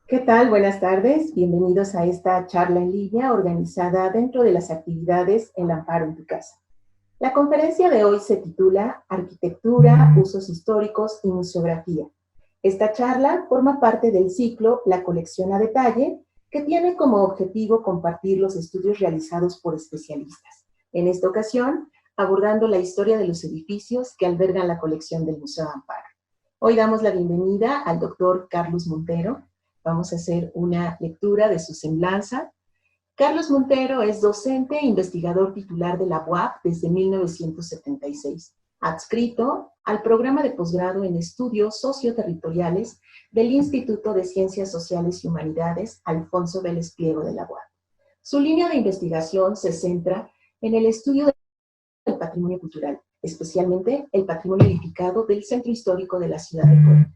¿Qué tal? Buenas tardes. Bienvenidos a esta charla en línea organizada dentro de las actividades El Amparo en tu casa. La conferencia de hoy se titula Arquitectura, Usos Históricos y Museografía. Esta charla forma parte del ciclo La Colección a Detalle, que tiene como objetivo compartir los estudios realizados por especialistas. En esta ocasión, abordando la historia de los edificios que albergan la colección del Museo Amparo. Hoy damos la bienvenida al doctor Carlos Montero. Vamos a hacer una lectura de su semblanza. Carlos Montero es docente e investigador titular de la UAP desde 1976, adscrito al programa de posgrado en estudios socioterritoriales del Instituto de Ciencias Sociales y Humanidades Alfonso Vélez Pliego de la UAP. Su línea de investigación se centra en el estudio del patrimonio cultural, especialmente el patrimonio edificado del centro histórico de la ciudad de Puebla.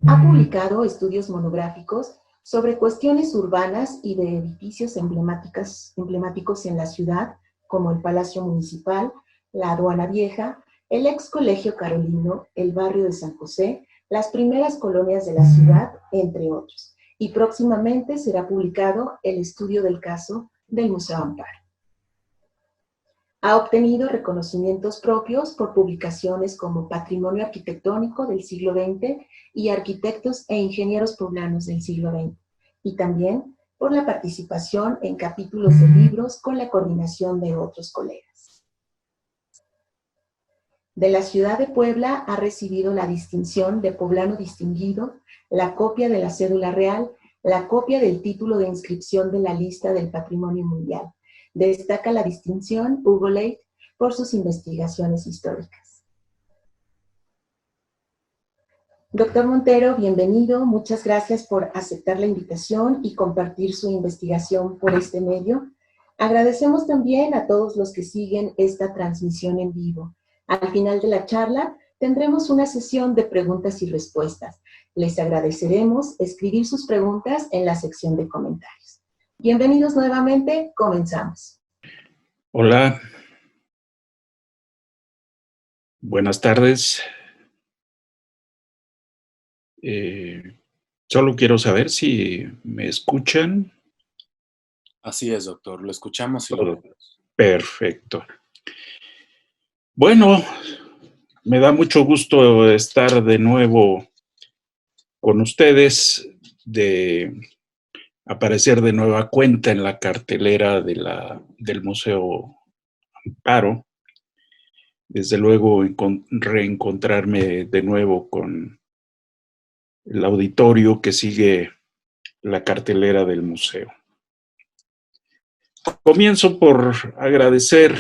Ha publicado estudios monográficos sobre cuestiones urbanas y de edificios emblemáticos en la ciudad, como el Palacio Municipal, la Aduana Vieja, el ex Colegio Carolino, el barrio de San José, las primeras colonias de la ciudad, entre otros. Y próximamente será publicado el estudio del caso del Museo Amparo. Ha obtenido reconocimientos propios por publicaciones como Patrimonio Arquitectónico del siglo XX y Arquitectos e Ingenieros Poblanos del siglo XX, y también por la participación en capítulos de libros con la coordinación de otros colegas. De la ciudad de Puebla ha recibido la distinción de Poblano Distinguido, la copia de la cédula real, la copia del título de inscripción de la lista del Patrimonio Mundial. Destaca la distinción Hugo Leit por sus investigaciones históricas. Doctor Montero, bienvenido. Muchas gracias por aceptar la invitación y compartir su investigación por este medio. Agradecemos también a todos los que siguen esta transmisión en vivo. Al final de la charla tendremos una sesión de preguntas y respuestas. Les agradeceremos escribir sus preguntas en la sección de comentarios. Bienvenidos nuevamente, comenzamos. Hola, buenas tardes. Solo quiero saber si me escuchan. Así es, doctor, lo escuchamos y lo vemos. Perfecto. Bueno, me da mucho gusto estar de nuevo con ustedes, de aparecer de nueva cuenta en la cartelera del Museo Amparo. Desde luego, reencontrarme de nuevo con el auditorio que sigue la cartelera del museo. Comienzo por agradecer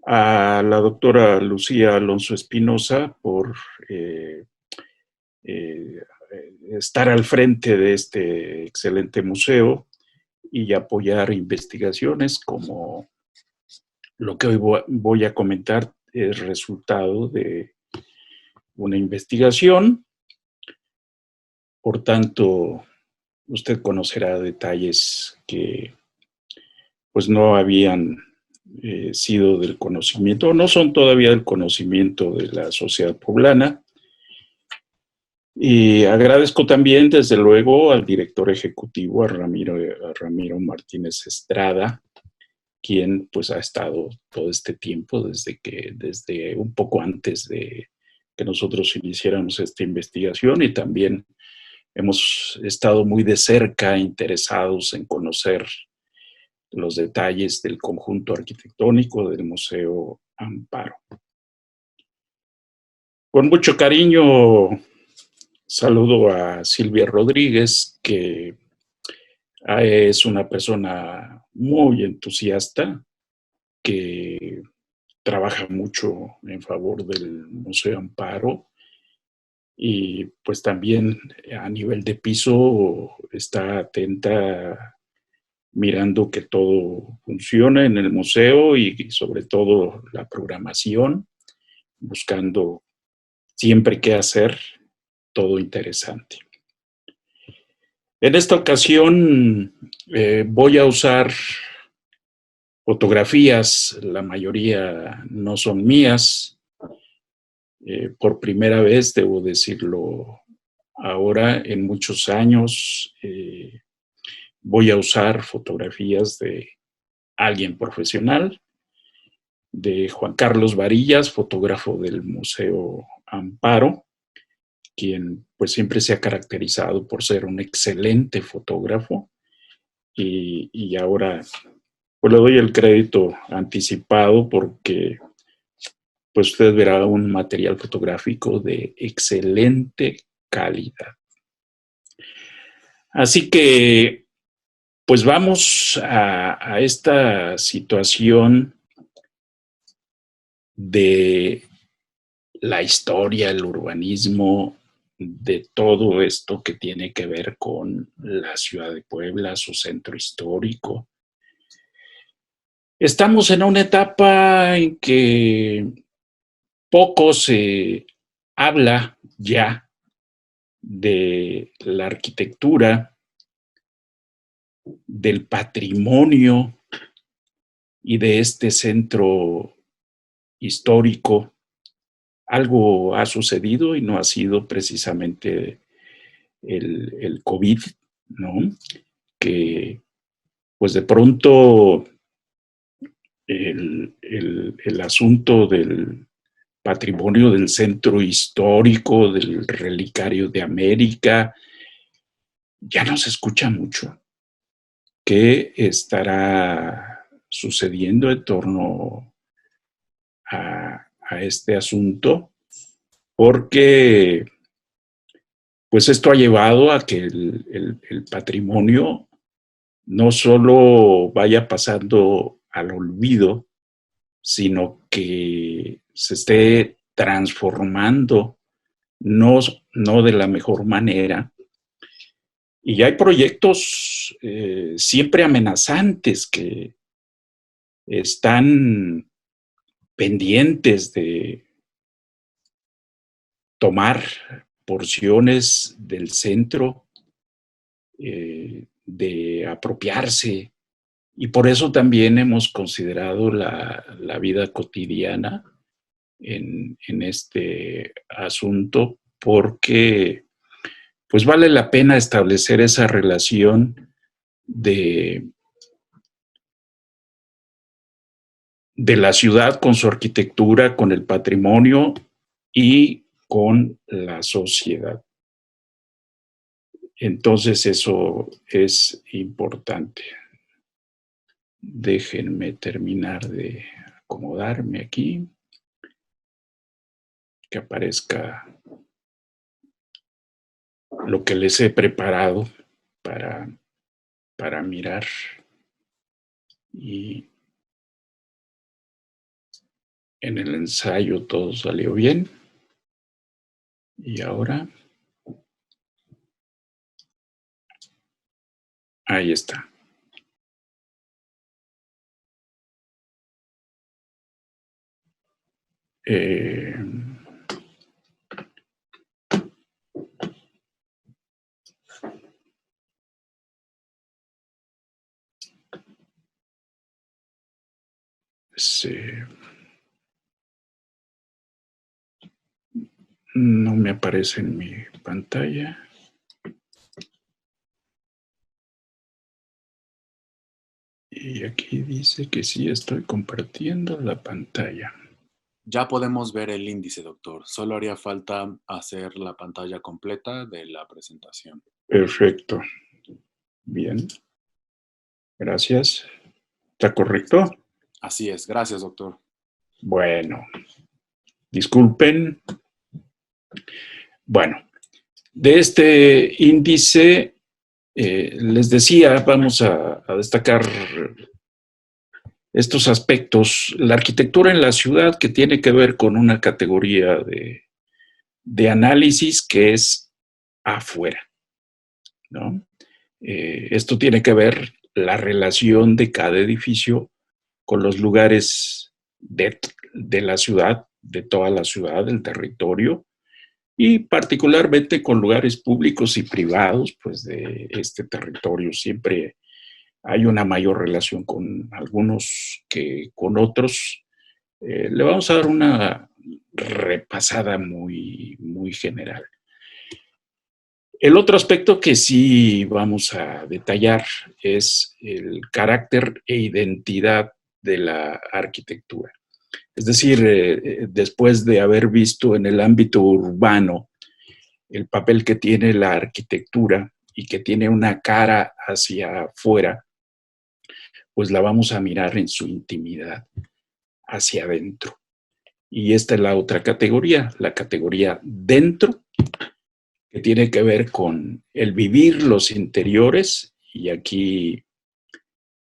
a la doctora Lucía Alonso Espinosa por estar al frente de este excelente museo y apoyar investigaciones como lo que hoy voy a comentar es resultado de una investigación. Por tanto, usted conocerá detalles que pues no habían sido del conocimiento, o no son todavía del conocimiento de la sociedad poblana. Y agradezco también, desde luego, al director ejecutivo, a Ramiro Martínez Estrada, quien pues ha estado todo este tiempo, desde un poco antes de que nosotros iniciáramos esta investigación, y también hemos estado muy de cerca interesados en conocer los detalles del conjunto arquitectónico del Museo Amparo. Con mucho cariño saludo a Silvia Rodríguez, que es una persona muy entusiasta, que trabaja mucho en favor del Museo Amparo y pues también a nivel de piso está atenta, mirando que todo funcione en el museo y sobre todo la programación, buscando siempre qué hacer, todo interesante. En esta ocasión voy a usar fotografías, la mayoría no son mías. Por primera vez, debo decirlo ahora en muchos años voy a usar fotografías de alguien profesional, de Juan Carlos Varillas, fotógrafo del Museo Amparo, quien pues siempre se ha caracterizado por ser un excelente fotógrafo y ahora pues le doy el crédito anticipado porque pues usted verá un material fotográfico de excelente calidad. Así que pues vamos a esta situación de la historia, el urbanismo, de todo esto que tiene que ver con la ciudad de Puebla, su centro histórico. Estamos en una etapa en que poco se habla ya de la arquitectura, del patrimonio y de este centro histórico. Algo ha sucedido y no ha sido precisamente el COVID, ¿no? Que pues de pronto el asunto del patrimonio del centro histórico, del relicario de América, ya no se escucha mucho. ¿Qué estará sucediendo en torno a este asunto? Porque pues esto ha llevado a que el patrimonio no solo vaya pasando al olvido, sino que se esté transformando, no de la mejor manera. Y hay proyectos siempre amenazantes que están pendientes de tomar porciones del centro, de apropiarse. Y por eso también hemos considerado la vida cotidiana en este asunto, porque pues vale la pena establecer esa relación de la ciudad con su arquitectura, con el patrimonio y con la sociedad. Entonces eso es importante. Déjenme terminar de acomodarme aquí, que aparezca lo que les he preparado para mirar. Y en el ensayo todo salió bien. Y ahora, ahí está. No me aparece en mi pantalla. Y aquí dice que sí estoy compartiendo la pantalla. Ya podemos ver el índice, doctor. Solo haría falta hacer la pantalla completa de la presentación. Perfecto. Bien. Gracias. ¿Está correcto? Así es. Gracias, doctor. Bueno. Disculpen. Bueno, de este índice, les decía, vamos a destacar estos aspectos. La arquitectura en la ciudad, que tiene que ver con una categoría de análisis que es afuera, ¿no? Esto tiene que ver la relación de cada edificio con los lugares de la ciudad, de toda la ciudad, del territorio, y particularmente con lugares públicos y privados, pues de este territorio. Siempre hay una mayor relación con algunos que con otros. Le vamos a dar una repasada muy, muy general. El otro aspecto que sí vamos a detallar es el carácter e identidad de la arquitectura. Es decir, después de haber visto en el ámbito urbano el papel que tiene la arquitectura y que tiene una cara hacia afuera, pues la vamos a mirar en su intimidad, hacia adentro. Y esta es la otra categoría, la categoría dentro, que tiene que ver con el vivir los interiores. Y aquí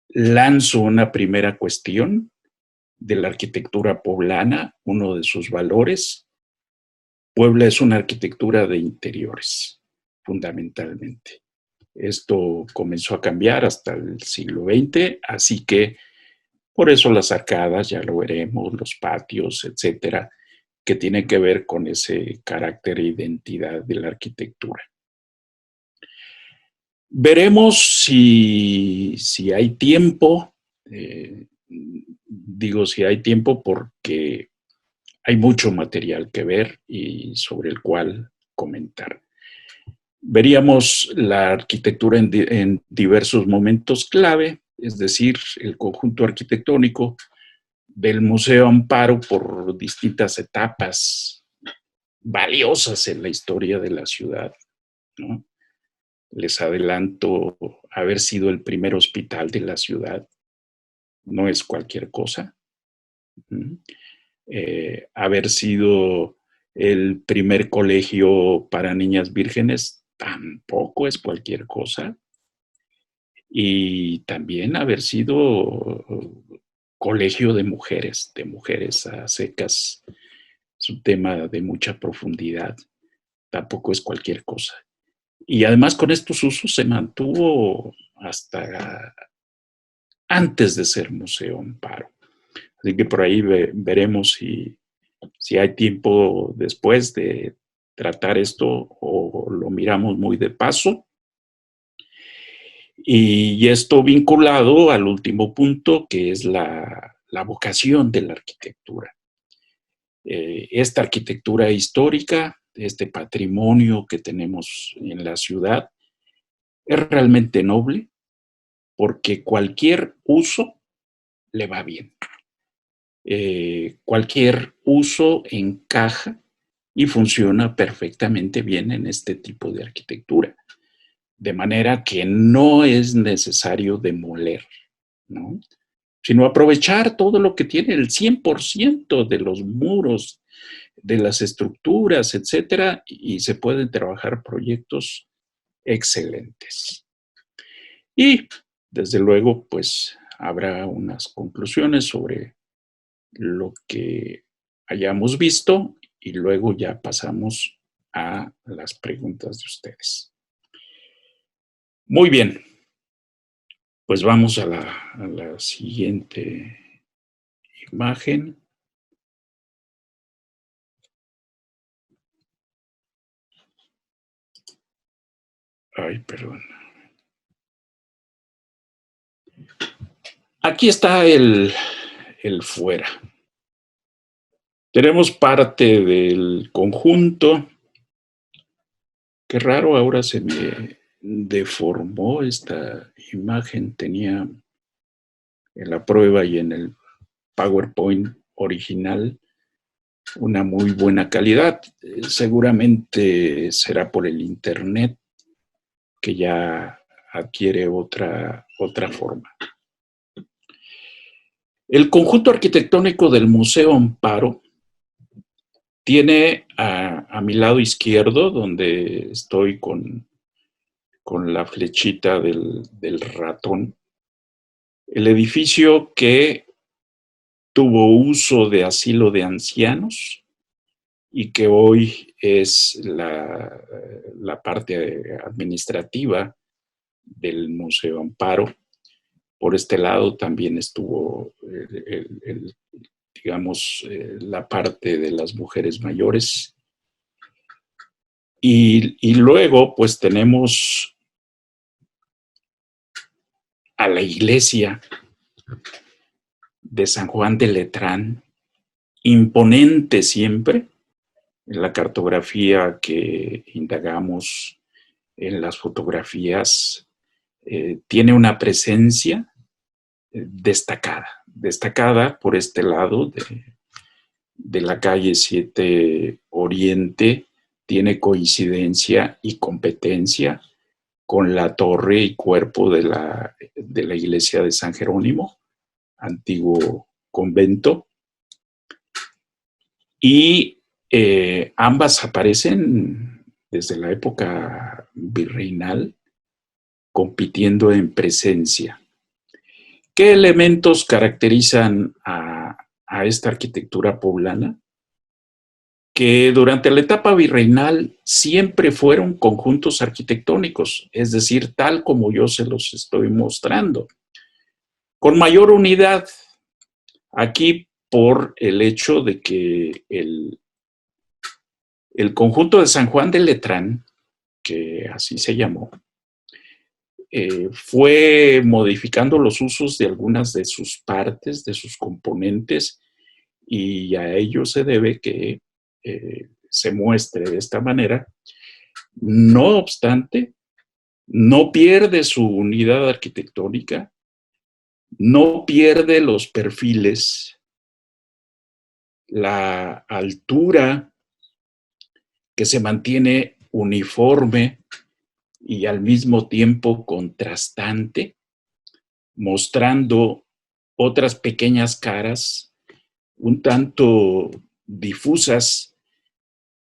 lanzo una primera cuestión de la arquitectura poblana, uno de sus valores. Puebla es una arquitectura de interiores, fundamentalmente. Esto comenzó a cambiar hasta el siglo XX, así que por eso las arcadas, ya lo veremos, los patios, etcétera, que tiene que ver con ese carácter e identidad de la arquitectura. Veremos si hay tiempo, digo si hay tiempo porque hay mucho material que ver y sobre el cual comentar. Veríamos la arquitectura en diversos momentos clave, es decir, el conjunto arquitectónico del Museo Amparo por distintas etapas valiosas en la historia de la ciudad, ¿no? Les adelanto haber sido el primer hospital de la ciudad, no es cualquier cosa. Haber sido el primer colegio para niñas vírgenes tampoco es cualquier cosa. Y también haber sido colegio de mujeres a secas, es un tema de mucha profundidad, tampoco es cualquier cosa. Y además con estos usos se mantuvo hasta antes de ser Museo Amparo. Así que por ahí veremos si hay tiempo después de tratar esto o lo miramos muy de paso. Y esto vinculado al último punto, que es la vocación de la arquitectura. Esta arquitectura histórica, este patrimonio que tenemos en la ciudad, es realmente noble porque cualquier uso le va bien. Cualquier uso encaja y funciona perfectamente bien en este tipo de arquitectura. De manera que no es necesario demoler, ¿no? Sino aprovechar todo lo que tiene el 100% de los muros, de las estructuras, etcétera, y se pueden trabajar proyectos excelentes. Y, desde luego, pues habrá unas conclusiones sobre lo que hayamos visto y luego ya pasamos a las preguntas de ustedes. Muy bien, pues vamos a la siguiente imagen. Ay, perdón. Aquí está el fuera. Tenemos parte del conjunto. Qué raro, ahora se me deformó esta imagen. Tenía en la prueba y en el PowerPoint original una muy buena calidad. Seguramente será por el internet que ya adquiere otra forma. El conjunto arquitectónico del Museo Amparo tiene a mi lado izquierdo, donde estoy con la flechita del ratón, el edificio que tuvo uso de asilo de ancianos y que hoy es la parte administrativa del Museo Amparo. Por este lado también estuvo, digamos, la parte de las mujeres mayores. Y luego, pues tenemos a la iglesia de San Juan de Letrán, imponente siempre. En la cartografía que indagamos en las fotografías tiene una presencia destacada por este lado de la calle 7 Oriente, tiene coincidencia y competencia con la torre y cuerpo de la iglesia de San Jerónimo, antiguo convento, y ambas aparecen desde la época virreinal, compitiendo en presencia. ¿Qué elementos caracterizan a esta arquitectura poblana? Que durante la etapa virreinal siempre fueron conjuntos arquitectónicos, es decir, tal como yo se los estoy mostrando, con mayor unidad. Aquí por el hecho de que el conjunto de San Juan de Letrán, que así se llamó, fue modificando los usos de algunas de sus partes, de sus componentes, y a ello se debe que se muestre de esta manera. No obstante, no pierde su unidad arquitectónica, no pierde los perfiles, la altura que se mantiene uniforme y al mismo tiempo contrastante, mostrando otras pequeñas caras un tanto difusas,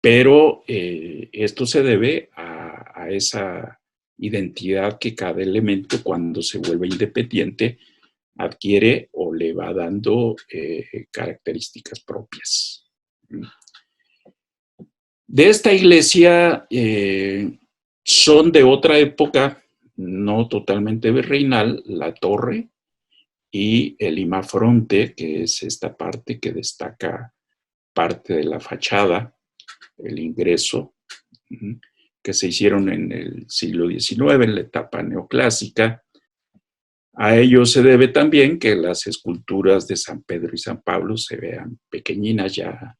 pero esto se debe a esa identidad que cada elemento, cuando se vuelve independiente, adquiere o le va dando características propias. De esta iglesia son de otra época, no totalmente virreinal, la torre y el imafronte, que es esta parte que destaca parte de la fachada, el ingreso, que se hicieron en el siglo XIX, en la etapa neoclásica. A ello se debe también que las esculturas de San Pedro y San Pablo se vean pequeñinas, ya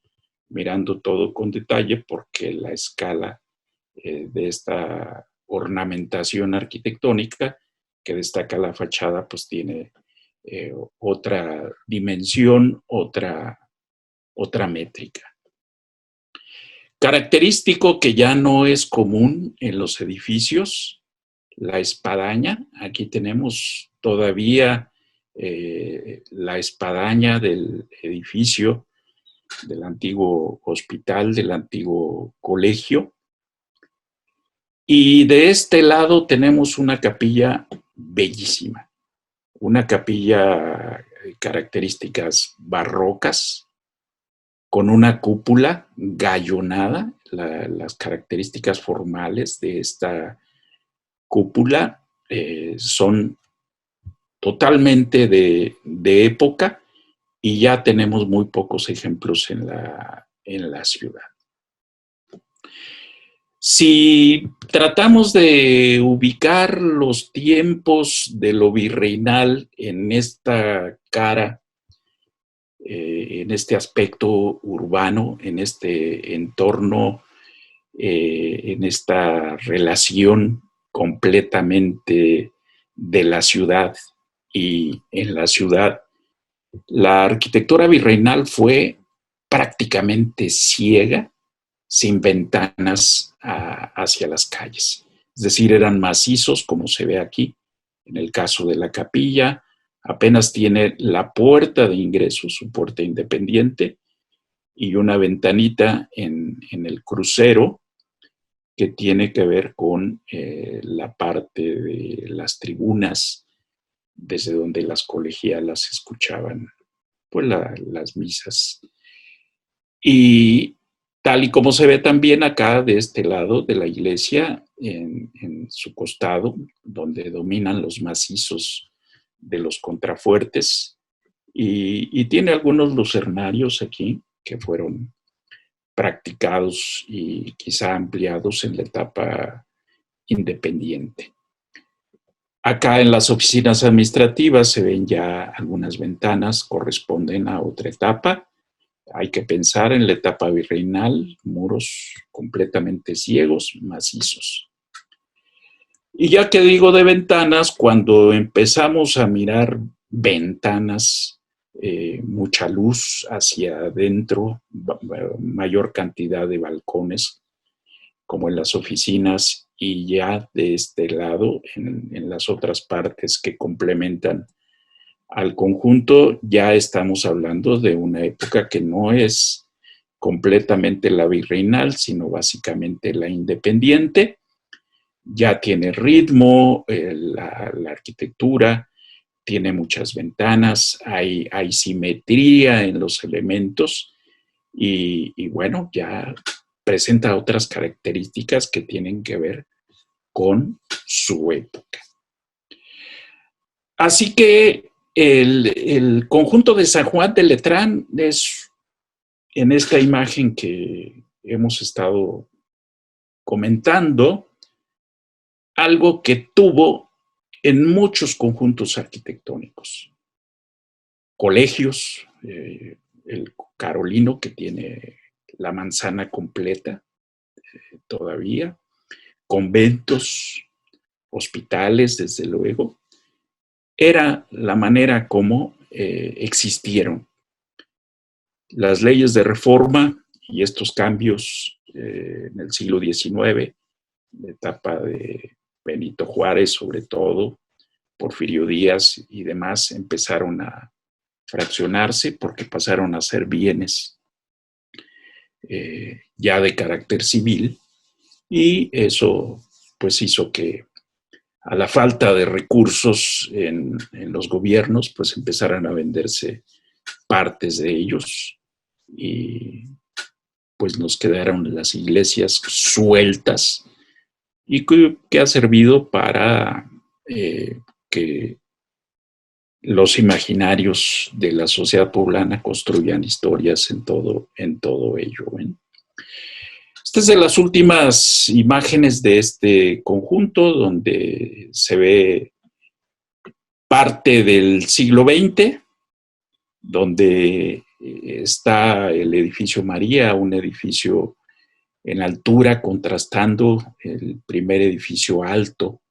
mirando todo con detalle, porque la escala de esta ornamentación arquitectónica que destaca la fachada, pues tiene otra dimensión, otra métrica. Característico que ya no es común en los edificios, la espadaña. Aquí tenemos todavía la espadaña del edificio, del antiguo hospital, del antiguo colegio. Y de este lado tenemos una capilla bellísima, una capilla de características barrocas, con una cúpula gallonada. Las características formales de esta cúpula son totalmente de época, y ya tenemos muy pocos ejemplos en la ciudad. Si tratamos de ubicar los tiempos de lo virreinal en esta cara, en este aspecto urbano, en este entorno, en esta relación completamente de la ciudad y en la ciudad, la arquitectura virreinal fue prácticamente ciega, sin ventanas hacia las calles. Es decir, eran macizos, como se ve aquí. En el caso de la capilla, apenas tiene la puerta de ingreso, su puerta independiente, y una ventanita en el crucero que tiene que ver con la parte de las tribunas, desde donde las colegialas escuchaban pues las misas. Y tal y como se ve también acá de este lado de la iglesia, en su costado, donde dominan los macizos de los contrafuertes, y tiene algunos lucernarios aquí que fueron practicados y quizá ampliados en la etapa independiente. Acá en las oficinas administrativas se ven ya algunas ventanas, corresponden a otra etapa. Hay que pensar en la etapa virreinal, muros completamente ciegos, macizos. Y ya que digo de ventanas, cuando empezamos a mirar ventanas, mucha luz hacia adentro, mayor cantidad de balcones, como en las oficinas, y ya de este lado, en las otras partes que complementan al conjunto, ya estamos hablando de una época que no es completamente la virreinal, sino básicamente la independiente. Ya tiene ritmo, la arquitectura, tiene muchas ventanas, hay simetría en los elementos y bueno, ya presenta otras características que tienen que ver con su época. Así que el conjunto de San Juan de Letrán es, en esta imagen que hemos estado comentando, algo que tuvo en muchos conjuntos arquitectónicos. Colegios, el Carolino, que tiene la manzana completa todavía, conventos, hospitales, desde luego. Era la manera como existieron las leyes de reforma y estos cambios en el siglo XIX, la etapa de Benito Juárez sobre todo, Porfirio Díaz y demás, empezaron a fraccionarse porque pasaron a ser bienes ya de carácter civil, y eso pues hizo que a la falta de recursos en los gobiernos pues empezaran a venderse partes de ellos y pues nos quedaron las iglesias sueltas y que ha servido para que los imaginarios de la sociedad poblana construyan historias en todo ello. Esta es de las últimas imágenes de este conjunto, donde se ve parte del siglo XX, donde está el edificio María, un edificio en altura contrastando el primer edificio alto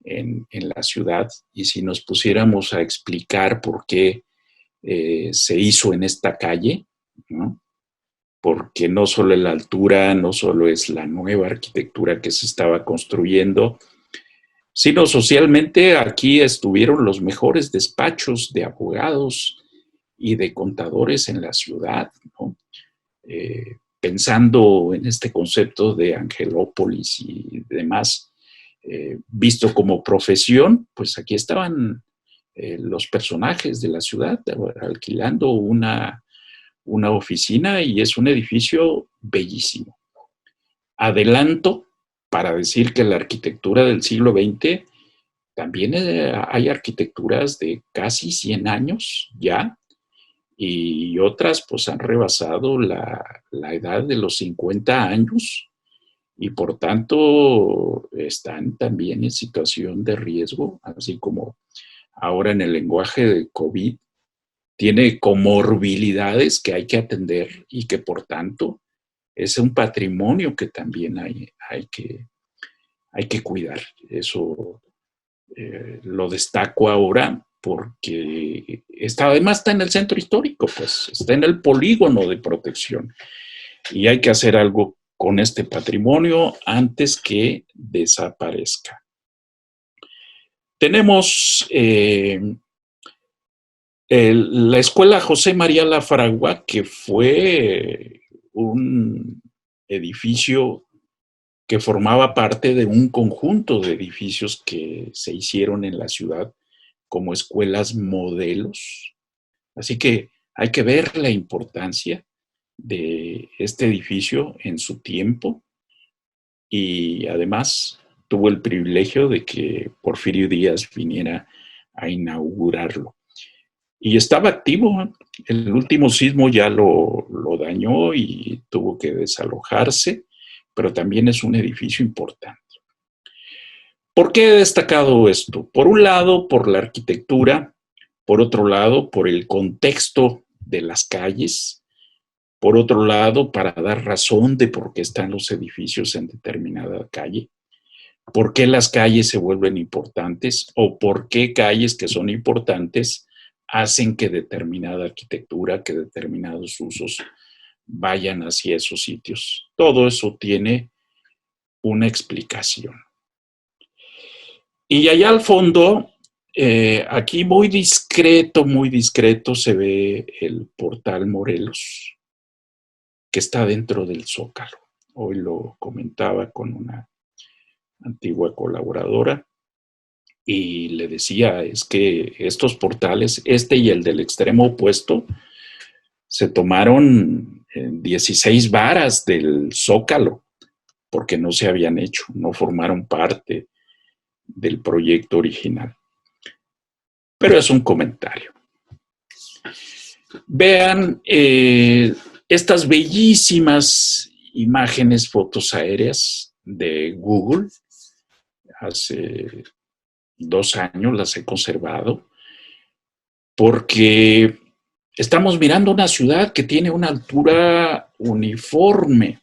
en la ciudad. Y si nos pusiéramos a explicar por qué se hizo en esta calle, ¿no? Porque no solo la altura, no solo es la nueva arquitectura que se estaba construyendo, sino socialmente aquí estuvieron los mejores despachos de abogados y de contadores en la ciudad, ¿no? Pensando en este concepto de Angelópolis y demás, visto como profesión, pues aquí estaban los personajes de la ciudad alquilando una oficina, y es un edificio bellísimo. Adelanto para decir que la arquitectura del siglo XX también hay arquitecturas de casi 100 años ya, y otras pues han rebasado la edad de los 50 años y por tanto están también en situación de riesgo, así como ahora en el lenguaje de COVID tiene comorbilidades que hay que atender y que por tanto es un patrimonio que también hay que cuidar. Eso lo destaco ahora porque además está en el centro histórico, pues está en el polígono de protección y hay que hacer algo con este patrimonio antes que desaparezca. Tenemos la escuela José María Lafragua, que fue un edificio que formaba parte de un conjunto de edificios que se hicieron en la ciudad como escuelas modelos. Así que hay que ver la importancia de este edificio en su tiempo, y además tuvo el privilegio de que Porfirio Díaz viniera a inaugurarlo. Y estaba activo. El último sismo ya lo dañó y tuvo que desalojarse, pero también es un edificio importante. ¿Por qué he destacado esto? Por un lado, por la arquitectura, por otro lado, por el contexto de las calles, por otro lado, para dar razón de por qué están los edificios en determinada calle, por qué las calles se vuelven importantes o por qué calles que son importantes hacen que determinada arquitectura, que determinados usos vayan hacia esos sitios. Todo eso tiene una explicación. Y allá al fondo, aquí muy discreto se ve el Portal Morelos, que está dentro del Zócalo. Hoy lo comentaba con una antigua colaboradora y le decía, es que estos portales, este y el del extremo opuesto, se tomaron 16 varas del Zócalo porque no se habían hecho, no formaron parte del proyecto original. Pero es un comentario. Vean estas bellísimas imágenes, fotos aéreas de Google. Hace 2 años las he conservado porque estamos mirando una ciudad que tiene una altura uniforme.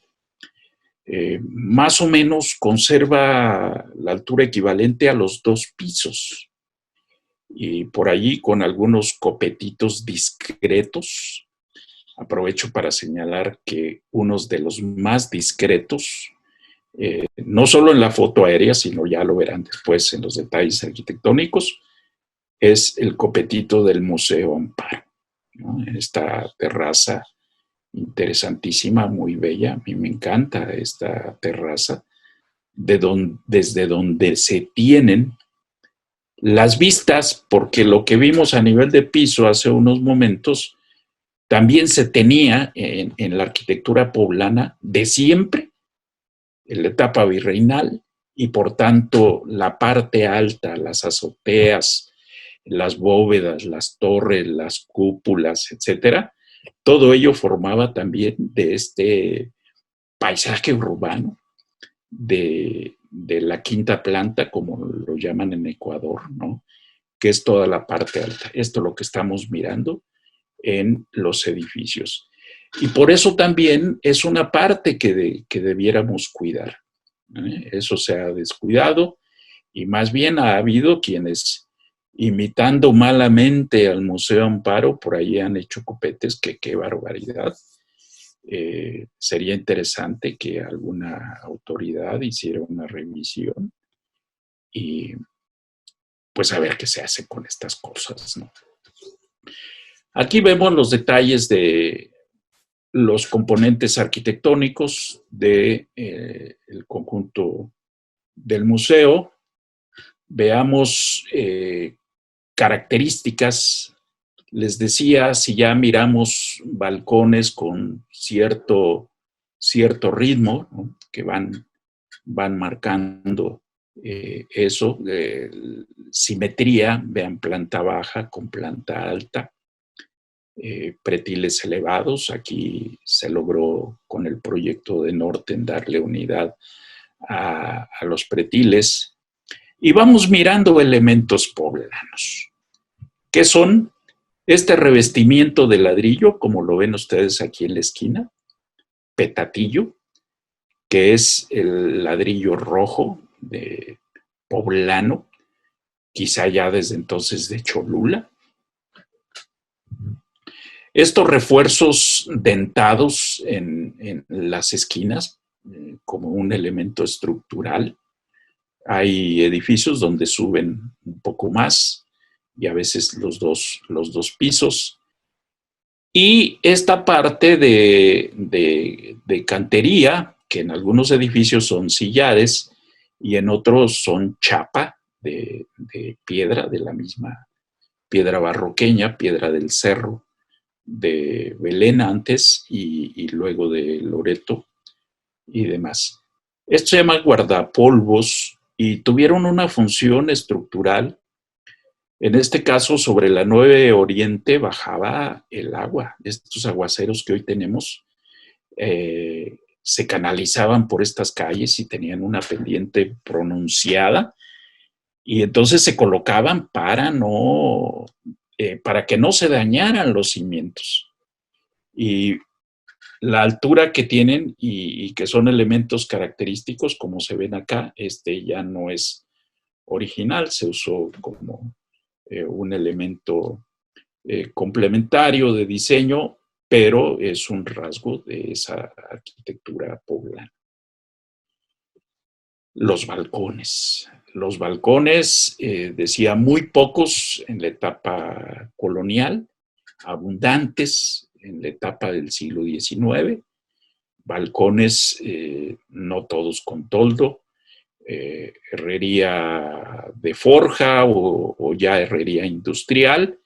Más o menos conserva la altura equivalente a los 2 pisos. Y por allí con algunos copetitos discretos. Aprovecho para señalar que unos de los más discretos, no solo en la foto aérea, sino ya lo verán después en los detalles arquitectónicos, es el copetito del Museo Amparo, ¿no? Esta terraza interesantísima, muy bella. A mí me encanta esta terraza, desde donde se tienen las vistas, porque lo que vimos a nivel de piso hace unos momentos también se tenía en la arquitectura poblana de siempre, en la etapa virreinal, y por tanto la parte alta, las azoteas, las bóvedas, las torres, las cúpulas, etcétera, todo ello formaba también de este paisaje urbano de la quinta planta, como lo llaman en Ecuador, ¿no? Que es toda la parte alta. Esto es lo que estamos mirando en los edificios. Y por eso también es una parte que debiéramos cuidar. Eso se ha descuidado y más bien ha habido quienes, imitando malamente al Museo Amparo, por ahí han hecho copetes, que qué barbaridad. Sería interesante que alguna autoridad hiciera una revisión y pues a ver qué se hace con estas cosas, ¿no? Aquí vemos los detalles de los componentes arquitectónicos del conjunto del museo. Veamos características. Les decía, si ya miramos balcones con cierto ritmo, ¿no? Que van marcando eso, simetría, vean planta baja con planta alta, pretiles elevados. Aquí se logró con el proyecto de Norten darle unidad a los pretiles. Y vamos mirando elementos poblanos, que son este revestimiento de ladrillo, como lo ven ustedes aquí en la esquina, petatillo, que es el ladrillo rojo de poblano, quizá ya desde entonces de Cholula. Estos refuerzos dentados en las esquinas, como un elemento estructural. Hay edificios donde suben un poco más y a veces los dos pisos. Y esta parte de cantería, que en algunos edificios son sillares y en otros son chapa de piedra, de la misma piedra barroqueña, piedra del cerro, de Belén antes y luego de Loreto y demás. Esto se llama guardapolvos y tuvieron una función estructural. En este caso, sobre la 9 Oriente bajaba el agua. Estos aguaceros que hoy tenemos se canalizaban por estas calles y tenían una pendiente pronunciada y entonces se colocaban para que no se dañaran los cimientos. Y la altura que tienen y que son elementos característicos, como se ven acá, ya no es original, se usó como un elemento complementario de diseño, pero es un rasgo de esa arquitectura poblana. Los balcones. Los balcones, decía, muy pocos en la etapa colonial, abundantes en la etapa del siglo XIX, balcones no todos con toldo, herrería de forja o ya herrería industrial.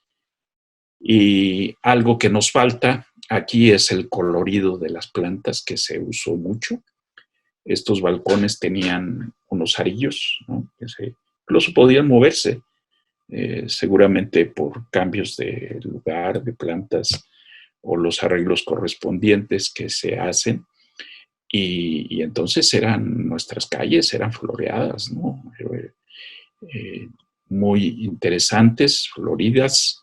Y algo que nos falta aquí es el colorido de las plantas, que se usó mucho. Estos balcones tenían unos arillos, ¿no? Que incluso podían moverse, seguramente por cambios de lugar, de plantas o los arreglos correspondientes que se hacen. Y entonces nuestras calles eran floreadas, ¿no? Muy interesantes, floridas.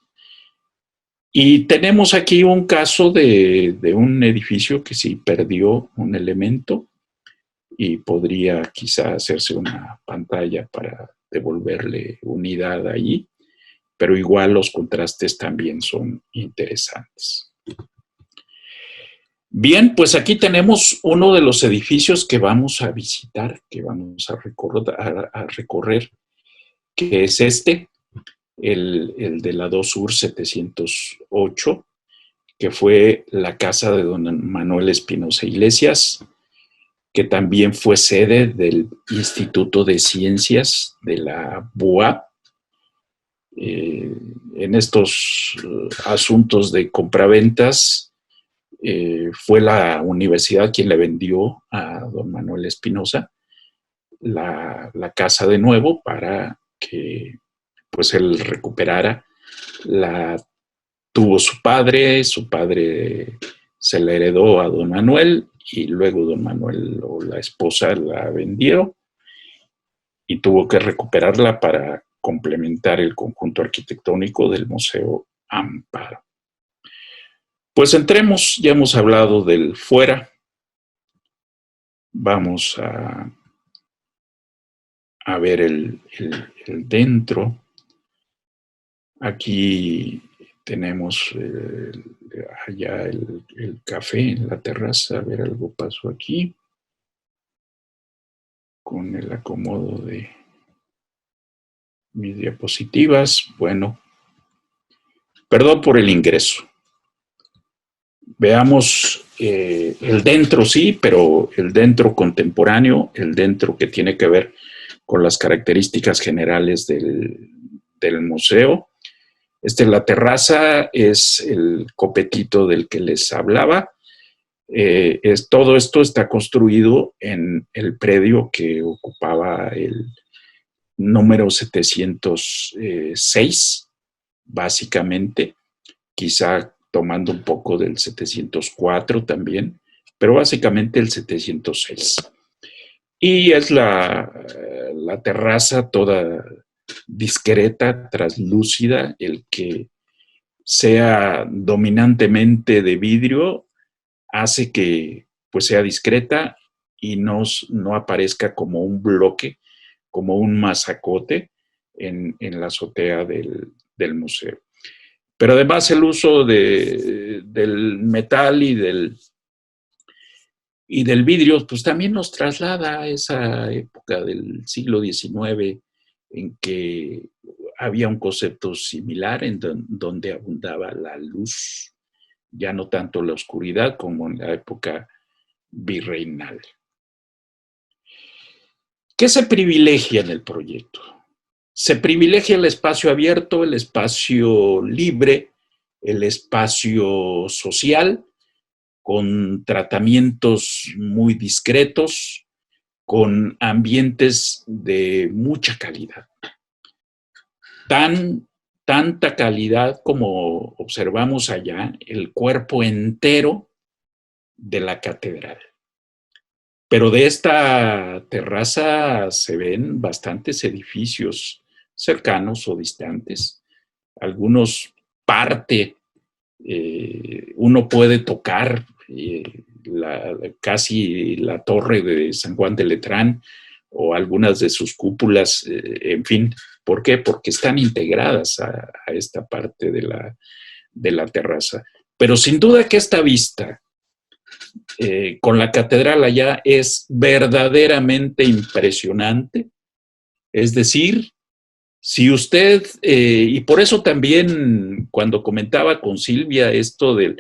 Y tenemos aquí un caso de un edificio que sí perdió un elemento y podría quizá hacerse una pantalla para devolverle unidad ahí, pero igual los contrastes también son interesantes. Bien, pues aquí tenemos uno de los edificios que vamos a visitar, que vamos a recorrer, que es el de la 2 Sur 708, que fue la casa de don Manuel Espinosa Iglesias, que también fue sede del Instituto de Ciencias de la BUA. En estos asuntos de compraventas, fue la universidad quien le vendió a don Manuel Espinosa la casa de nuevo para que pues él recuperara. La tuvo su padre se la heredó a don Manuel y luego don Manuel o la esposa la vendió y tuvo que recuperarla para complementar el conjunto arquitectónico del Museo Amparo. Pues entremos, ya hemos hablado del fuera, vamos a ver el dentro. Aquí tenemos allá el café en la terraza. A ver, algo pasó aquí con el acomodo de mis diapositivas. Bueno, perdón por el ingreso. Veamos el dentro, sí, pero el dentro contemporáneo, el dentro que tiene que ver con las características generales del museo. La terraza es el copetito del que les hablaba. Todo esto está construido en el predio que ocupaba el número 706, básicamente, quizá tomando un poco del 704 también, pero básicamente el 706. Y es la terraza toda discreta, traslúcida, el que sea dominantemente de vidrio hace que pues sea discreta y no aparezca como un bloque, como un masacote en la azotea del museo. Pero además el uso del metal y del vidrio, pues también nos traslada a esa época del siglo XIX en que había un concepto similar en donde abundaba la luz, ya no tanto la oscuridad como en la época virreinal. ¿Qué se privilegia en el proyecto? Se privilegia el espacio abierto, el espacio libre, el espacio social, con tratamientos muy discretos, con ambientes de mucha calidad. Tanta calidad como observamos allá, el cuerpo entero de la catedral. Pero de esta terraza se ven bastantes edificios cercanos o distantes. Algunos uno puede tocar casi la torre de San Juan de Letrán o algunas de sus cúpulas, en fin. ¿Por qué? Porque están integradas a esta parte de la terraza. Pero sin duda que esta vista con la catedral allá es verdaderamente impresionante. Es decir, si usted, y por eso también cuando comentaba con Silvia esto de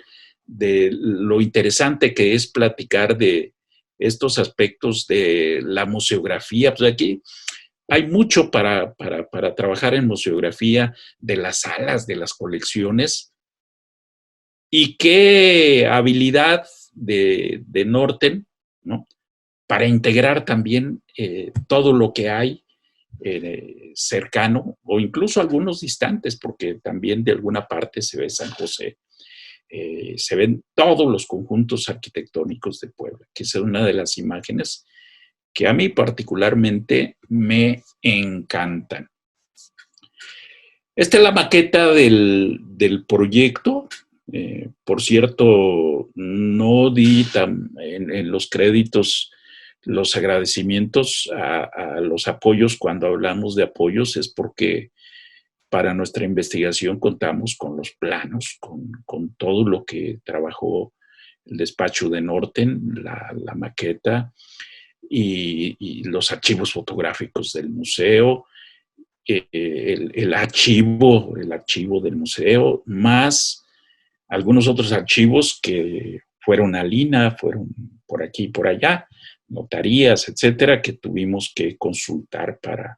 lo interesante que es platicar de estos aspectos de la museografía, pues aquí hay mucho para trabajar en museografía de las salas, de las colecciones, y qué habilidad de Norten, ¿no? Para integrar también todo lo que hay cercano o incluso algunos distantes, porque también de alguna parte se ve San José. Se ven todos los conjuntos arquitectónicos de Puebla, que es una de las imágenes que a mí particularmente me encantan. Esta es la maqueta del proyecto. Por cierto, no di en los créditos los agradecimientos a los apoyos. Cuando hablamos de apoyos es porque para nuestra investigación contamos con los planos, con todo lo que trabajó el despacho de Norten, la maqueta y los archivos fotográficos del museo, el archivo del museo, más algunos otros archivos que fueron a Lina, fueron por aquí y por allá, notarías, etcétera, que tuvimos que consultar para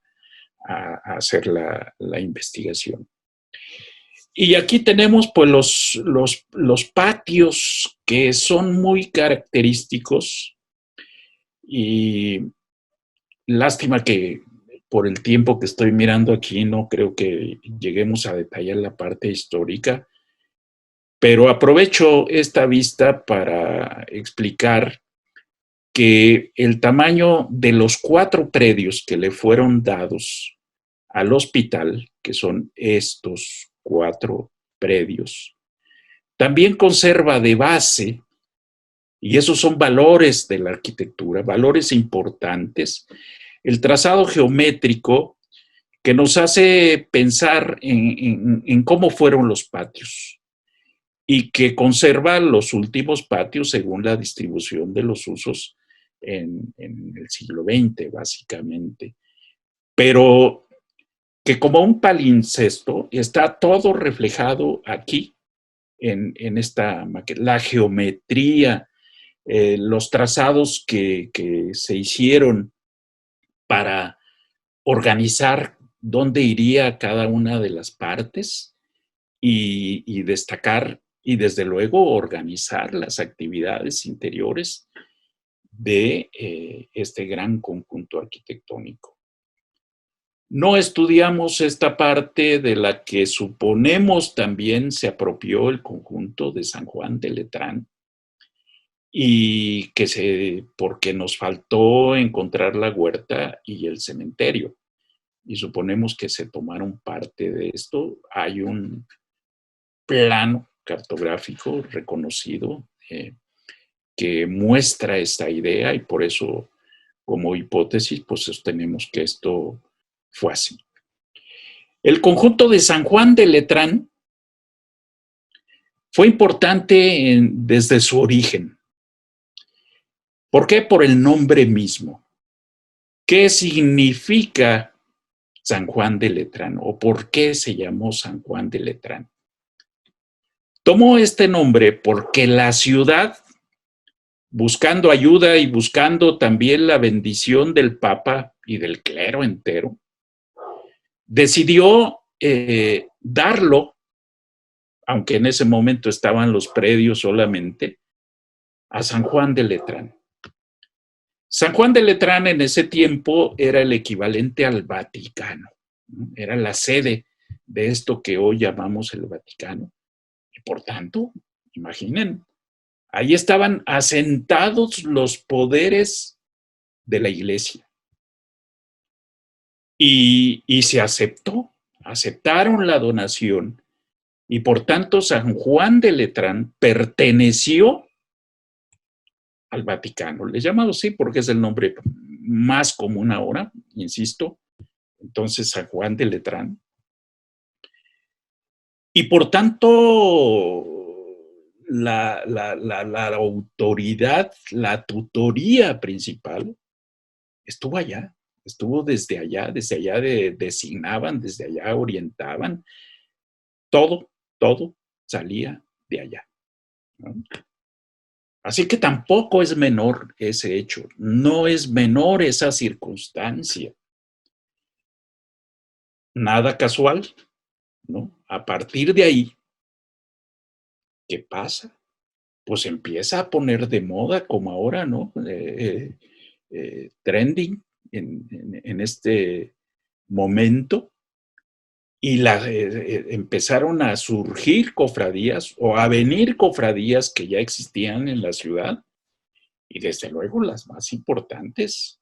hacer la investigación. Y aquí tenemos pues los patios que son muy característicos y lástima que por el tiempo que estoy mirando aquí no creo que lleguemos a detallar la parte histórica, pero aprovecho esta vista para explicar que el tamaño de los 4 predios que le fueron dados al hospital, que son estos 4 predios, también conserva de base, y esos son valores de la arquitectura, valores importantes, el trazado geométrico que nos hace pensar en cómo fueron los patios y que conserva los últimos patios según la distribución de los usos en el siglo XX, básicamente. Pero que como un palincesto está todo reflejado aquí en esta maqueta. La geometría, los trazados que se hicieron para organizar dónde iría cada una de las partes y destacar y desde luego organizar las actividades interiores de este gran conjunto arquitectónico. No estudiamos esta parte de la que suponemos también se apropió el conjunto de San Juan de Letrán y porque nos faltó encontrar la huerta y el cementerio. Y suponemos que se tomaron parte de esto. Hay un plano cartográfico reconocido que muestra esta idea y por eso, como hipótesis, pues sostenemos que esto fue así. El conjunto de San Juan de Letrán fue importante desde su origen. ¿Por qué? Por el nombre mismo. ¿Qué significa San Juan de Letrán o por qué se llamó San Juan de Letrán? Tomó este nombre porque la ciudad, buscando ayuda y buscando también la bendición del Papa y del clero entero, decidió darlo, aunque en ese momento estaban los predios solamente, a San Juan de Letrán. San Juan de Letrán en ese tiempo era el equivalente al Vaticano, ¿no? Era la sede de esto que hoy llamamos el Vaticano. Y por tanto, imaginen, ahí estaban asentados los poderes de la iglesia. Y se aceptaron la donación y por tanto San Juan de Letrán perteneció al Vaticano. Le llamamos así porque es el nombre más común ahora, insisto. Entonces, San Juan de Letrán. Y por tanto, la autoridad, la tutoría principal estuvo allá, estuvo desde allá designaban, desde allá orientaban, todo salía de allá, ¿no? Así que tampoco es menor ese hecho, no es menor esa circunstancia. Nada casual, ¿no? A partir de ahí, ¿qué pasa? Pues empieza a poner de moda como ahora, ¿no? Trending en este momento, y empezaron a surgir cofradías o a venir cofradías que ya existían en la ciudad, y desde luego las más importantes,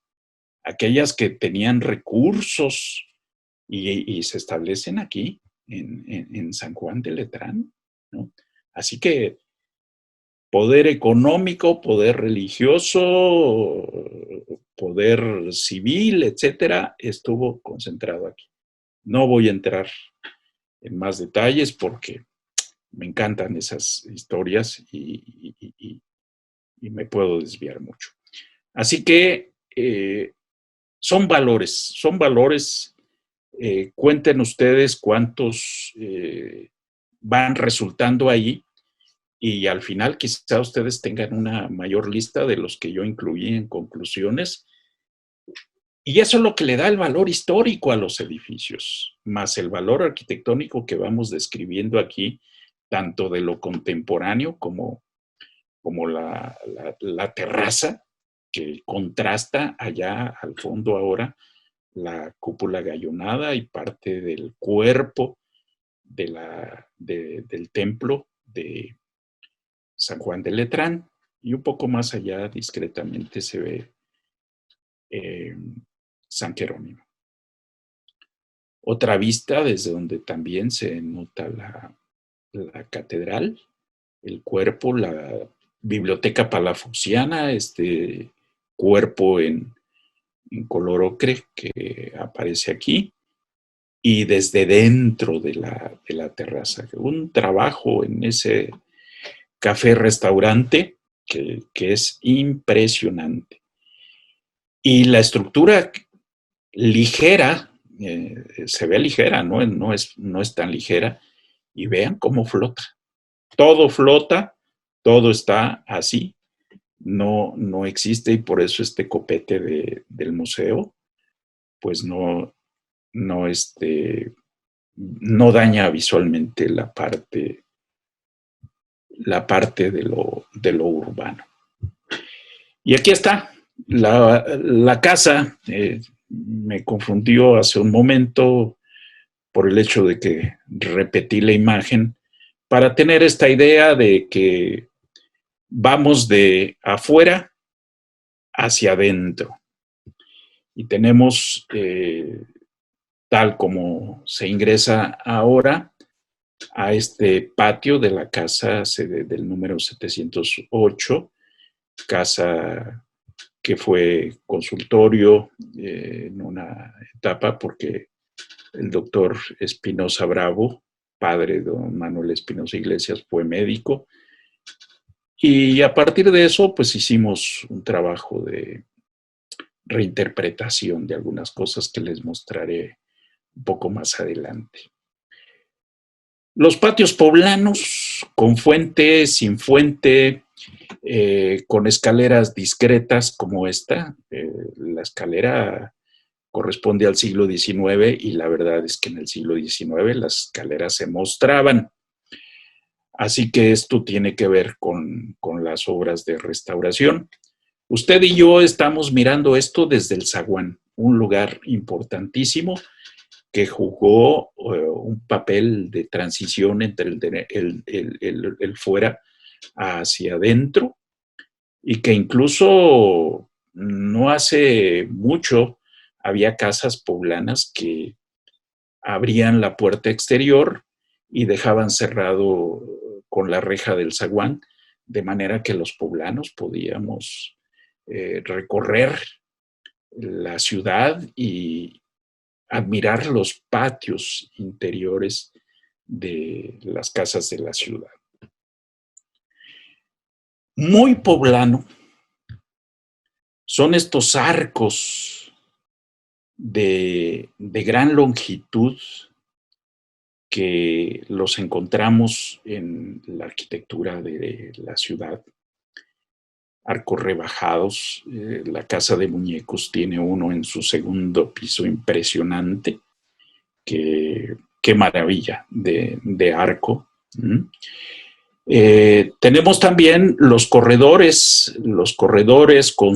aquellas que tenían recursos y se establecen aquí en San Juan de Letrán, ¿no? Así que poder económico, poder religioso, poder civil, etcétera, estuvo concentrado aquí. No voy a entrar en más detalles porque me encantan esas historias y me puedo desviar mucho. Así que son valores. Cuenten ustedes cuántos van resultando ahí, y al final quizá ustedes tengan una mayor lista de los que yo incluí en conclusiones. Y eso es lo que le da el valor histórico a los edificios, más el valor arquitectónico que vamos describiendo aquí, tanto de lo contemporáneo como la terraza, que contrasta allá al fondo ahora la cúpula gallonada y parte del cuerpo del templo de San Juan de Letrán, y un poco más allá discretamente se ve San Jerónimo. Otra vista desde donde también se nota la catedral, el cuerpo, la biblioteca palafoxiana, este cuerpo en color ocre que aparece aquí, y desde dentro de la terraza. Un trabajo en ese café-restaurante que es impresionante. Y la estructura ligera, se ve ligera, ¿no? No es tan ligera, y vean cómo flota. Todo flota, todo está así, no existe, y por eso este copete del museo, pues no daña visualmente la parte de lo urbano. Y aquí está la casa. Me confundió hace un momento por el hecho de que repetí la imagen, para tener esta idea de que vamos de afuera hacia adentro. Y tenemos, tal como se ingresa ahora, a este patio de la casa del número 708, casa que fue consultorio en una etapa, porque el doctor Espinosa Bravo, padre de don Manuel Espinosa Iglesias, fue médico, y a partir de eso pues hicimos un trabajo de reinterpretación de algunas cosas que les mostraré un poco más adelante. Los patios poblanos, con fuente, sin fuente, con escaleras discretas como esta. La escalera corresponde al siglo XIX, y la verdad es que en el siglo XIX las escaleras se mostraban. Así que esto tiene que ver con las obras de restauración. Usted y yo estamos mirando esto desde el zaguán, un lugar importantísimo que jugó un papel de transición entre el fuera hacia adentro, y que incluso no hace mucho había casas poblanas que abrían la puerta exterior y dejaban cerrado con la reja del zaguán, de manera que los poblanos podíamos recorrer la ciudad y admirar los patios interiores de las casas de la ciudad. Muy poblano son estos arcos de gran longitud que los encontramos en la arquitectura de la ciudad. Arcos rebajados. La Casa de Muñecos tiene uno en su segundo piso impresionante. Qué maravilla de arco. Tenemos también los corredores con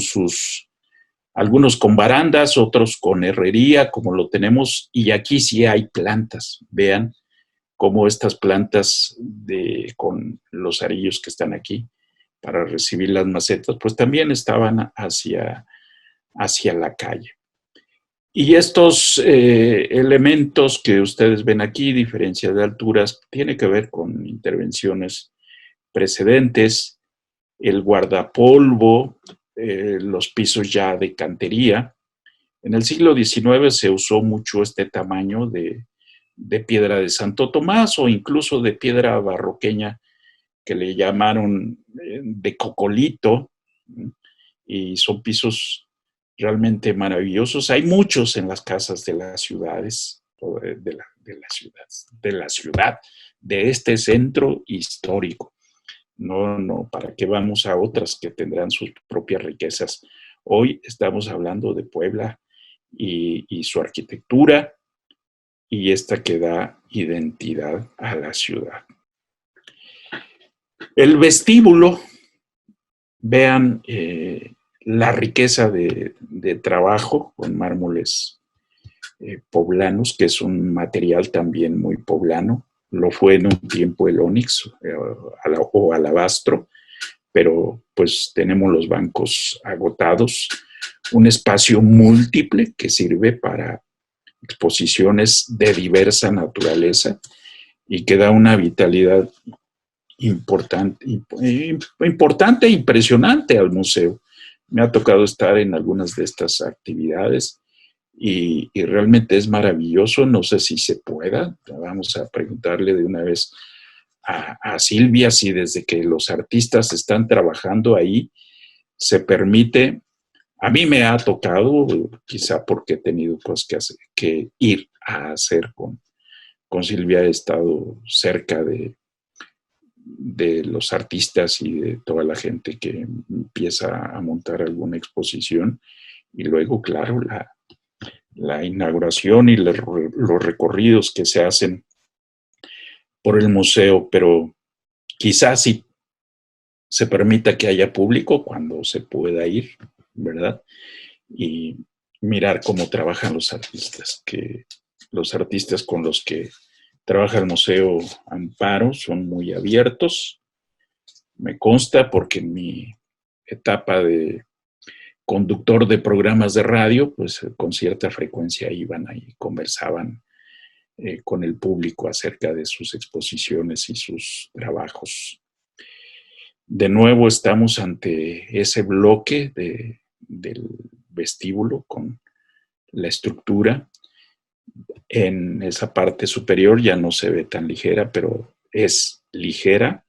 algunos con barandas, otros con herrería, como lo tenemos, y aquí sí hay plantas. Vean cómo estas plantas con los arillos que están aquí para recibir las macetas, pues también estaban hacia la calle. Y estos elementos que ustedes ven aquí, diferencia de alturas, tiene que ver con intervenciones precedentes, el guardapolvo, los pisos ya de cantería. En el siglo XIX se usó mucho este tamaño de piedra de Santo Tomás o incluso de piedra barroqueña que le llamaron de cocolito, y son pisos realmente maravillosos. Hay muchos en las casas de las ciudades, de la ciudad, de este centro histórico. No, ¿para qué vamos a otras que tendrán sus propias riquezas? Hoy estamos hablando de Puebla y su arquitectura y esta que da identidad a la ciudad. El vestíbulo, vean la riqueza de trabajo con mármoles poblanos, que es un material también muy poblano. Lo fue en un tiempo el ónix o alabastro, pero pues tenemos los bancos agotados. Un espacio múltiple que sirve para exposiciones de diversa naturaleza y que da una vitalidad importante e impresionante al museo. Me ha tocado estar en algunas de estas actividades y realmente es maravilloso. No sé si se pueda. Vamos a preguntarle de una vez a Silvia si desde que los artistas están trabajando ahí se permite. A mí me ha tocado, quizá porque he tenido cosas que ir a hacer con Silvia. He estado cerca de los artistas y de toda la gente que empieza a montar alguna exposición, y luego, claro, la inauguración y los recorridos que se hacen por el museo, pero quizás sí se permita que haya público cuando se pueda ir, ¿verdad? Y mirar cómo trabajan los artistas, que los artistas con los que trabaja el Museo Amparo son muy abiertos. Me consta porque en mi etapa de conductor de programas de radio, pues con cierta frecuencia iban ahí, conversaban con el público acerca de sus exposiciones y sus trabajos. De nuevo estamos ante ese bloque del vestíbulo con la estructura. En esa parte superior ya no se ve tan ligera, pero es ligera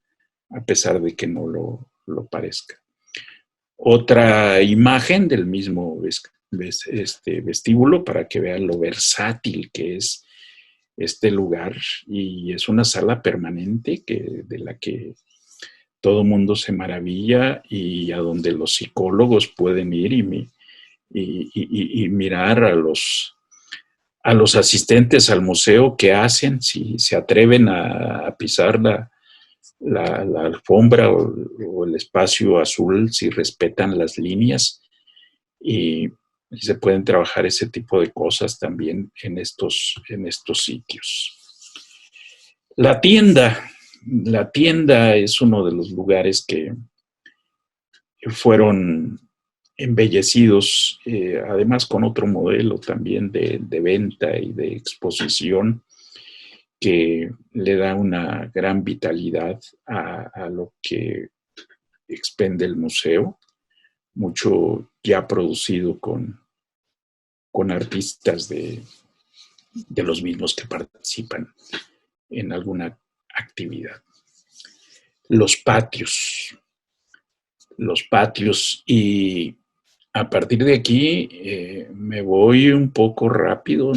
a pesar de que no lo parezca. Otra imagen del mismo vestíbulo para que vean lo versátil que es este lugar, y es una sala permanente de la que todo mundo se maravilla y a donde los psicólogos pueden ir y mirar a los asistentes al museo qué hacen, si se atreven a pisar la alfombra o el espacio azul, si respetan las líneas, y se pueden trabajar ese tipo de cosas también en estos sitios. La tienda es uno de los lugares que fueron embellecidos, además con otro modelo también de venta y de exposición que le da una gran vitalidad a lo que expende el museo, mucho ya producido con artistas de los mismos que participan en alguna actividad. Los patios, y a partir de aquí me voy un poco rápido,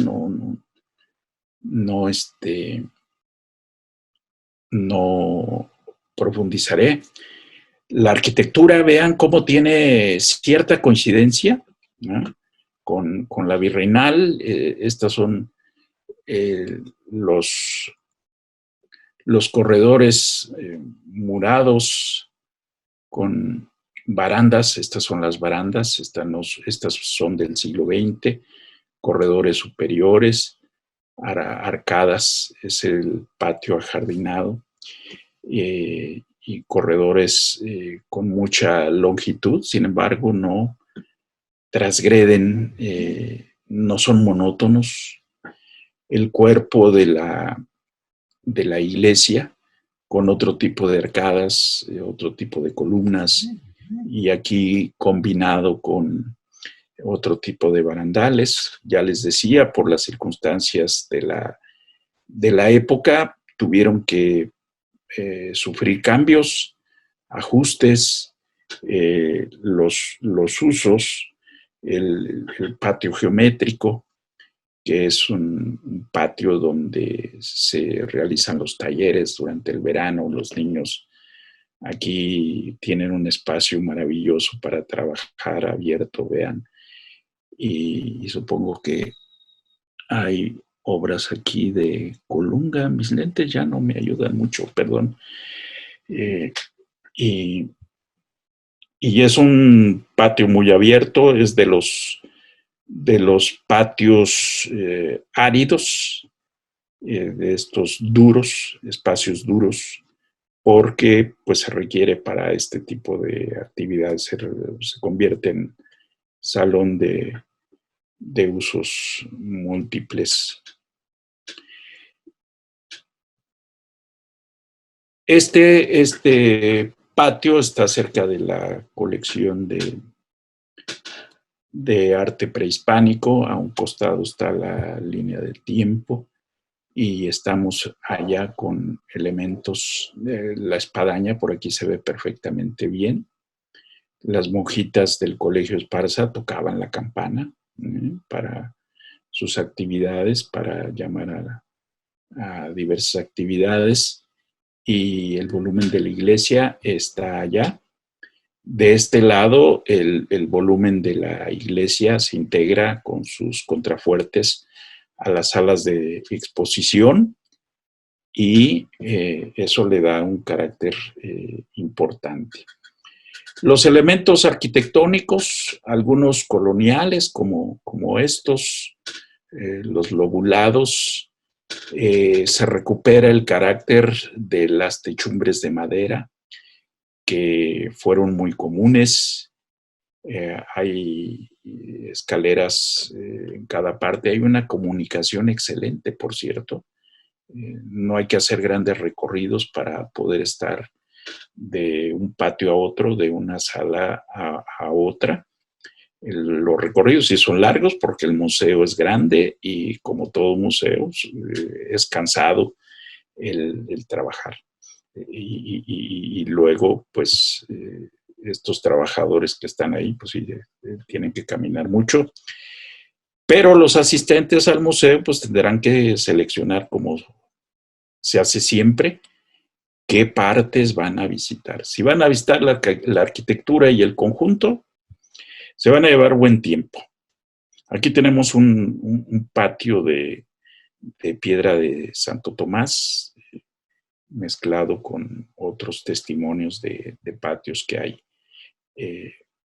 no profundizaré. La arquitectura, vean cómo tiene cierta coincidencia, ¿no?, con la virreinal. Estas son los corredores murados con barandas. Estas son las barandas, estas son del siglo XX, corredores superiores, arcadas, es el patio ajardinado, y corredores con mucha longitud. Sin embargo, no transgreden, no son monótonos. El cuerpo de la iglesia, con otro tipo de arcadas, otro tipo de columnas, y aquí combinado con otro tipo de barandales. Ya les decía, por las circunstancias de la época, tuvieron que sufrir cambios, ajustes, los usos, el patio geométrico, que es un patio donde se realizan los talleres durante el verano. Los niños aquí tienen un espacio maravilloso para trabajar abierto, vean. Y supongo que hay obras aquí de Colunga. Mis lentes ya no me ayudan mucho, perdón. Y es un patio muy abierto, es de los patios áridos, de estos duros, espacios duros, porque pues se requiere para este tipo de actividades, se convierte en salón de usos múltiples. Este patio está cerca de la colección de arte prehispánico. A un costado está la línea del tiempo y estamos allá con elementos de la espadaña. Por aquí se ve perfectamente bien. Las monjitas del Colegio Esparza tocaban la campana para sus actividades, para llamar a diversas actividades, y el volumen de la iglesia está allá. De este lado, el volumen de la iglesia se integra con sus contrafuertes a las salas de exposición, y eso le da un carácter importante. Los elementos arquitectónicos, algunos coloniales como estos, los lobulados, se recupera el carácter de las techumbres de madera, que fueron muy comunes. Hay escaleras en cada parte. Hay una comunicación excelente, por cierto. No hay que hacer grandes recorridos para poder estar de un patio a otro, de una sala a otra. Los recorridos sí son largos porque el museo es grande y, como todo museo, es cansado el trabajar. Y luego, pues, estos trabajadores que están ahí, pues sí, tienen que caminar mucho. Pero los asistentes al museo, pues, tendrán que seleccionar, como se hace siempre, qué partes van a visitar. Si van a visitar la arquitectura y el conjunto, se van a llevar buen tiempo. Aquí tenemos un patio de piedra de Santo Tomás, mezclado con otros testimonios de patios que hay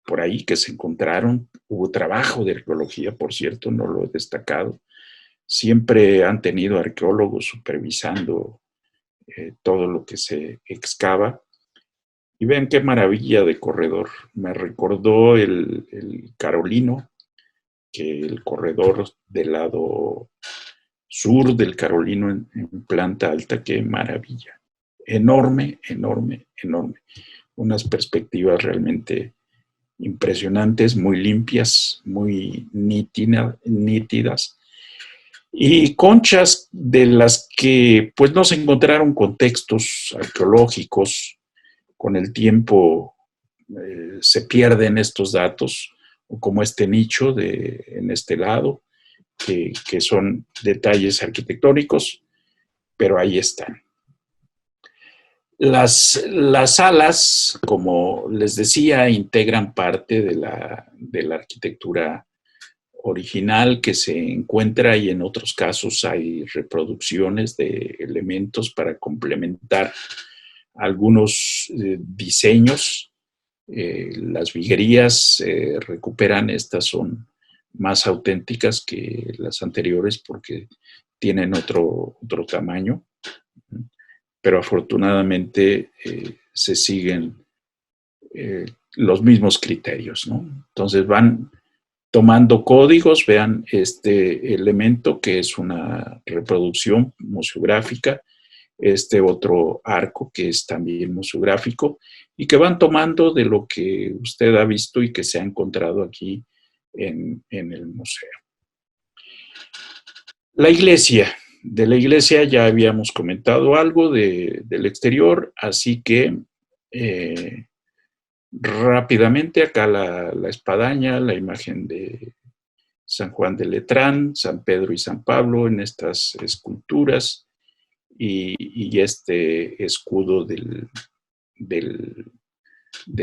por ahí, que se encontraron. Hubo trabajo de arqueología, por cierto, no lo he destacado. Siempre han tenido arqueólogos supervisando todo lo que se excava. Y vean qué maravilla de corredor. Me recordó el Carolino, que el corredor del lado sur del Carolino en planta alta, qué maravilla. Enorme, enorme, enorme. unas perspectivas realmente impresionantes, muy limpias, muy nítidas, y conchas de las que pues no se encontraron contextos arqueológicos. Con el tiempo se pierden estos datos, como este nicho en este lado, que son detalles arquitectónicos, pero ahí están. Las salas, como les decía, integran parte de la arquitectura original que se encuentra, y en otros casos hay reproducciones de elementos para complementar algunos diseños. Las viguerías recuperan, estas son más auténticas que las anteriores porque tienen otro tamaño, pero afortunadamente se siguen los mismos criterios, ¿no? Entonces van tomando códigos. Vean este elemento que es una reproducción museográfica, este otro arco que es también museográfico, y que van tomando de lo que usted ha visto y que se ha encontrado aquí en el museo. La iglesia. De la iglesia ya habíamos comentado algo del exterior, así que rápidamente acá la espadaña, la imagen de San Juan de Letrán, San Pedro y San Pablo en estas esculturas, y este escudo de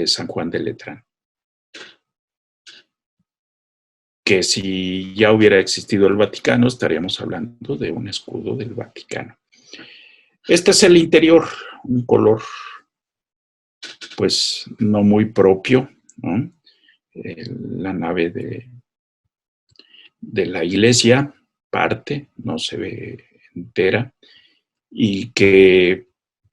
San Juan de Letrán, que si ya hubiera existido el Vaticano, estaríamos hablando de un escudo del Vaticano. Este es el interior, un color pues no muy propio, ¿no? La nave de la iglesia, parte, no se ve entera, y que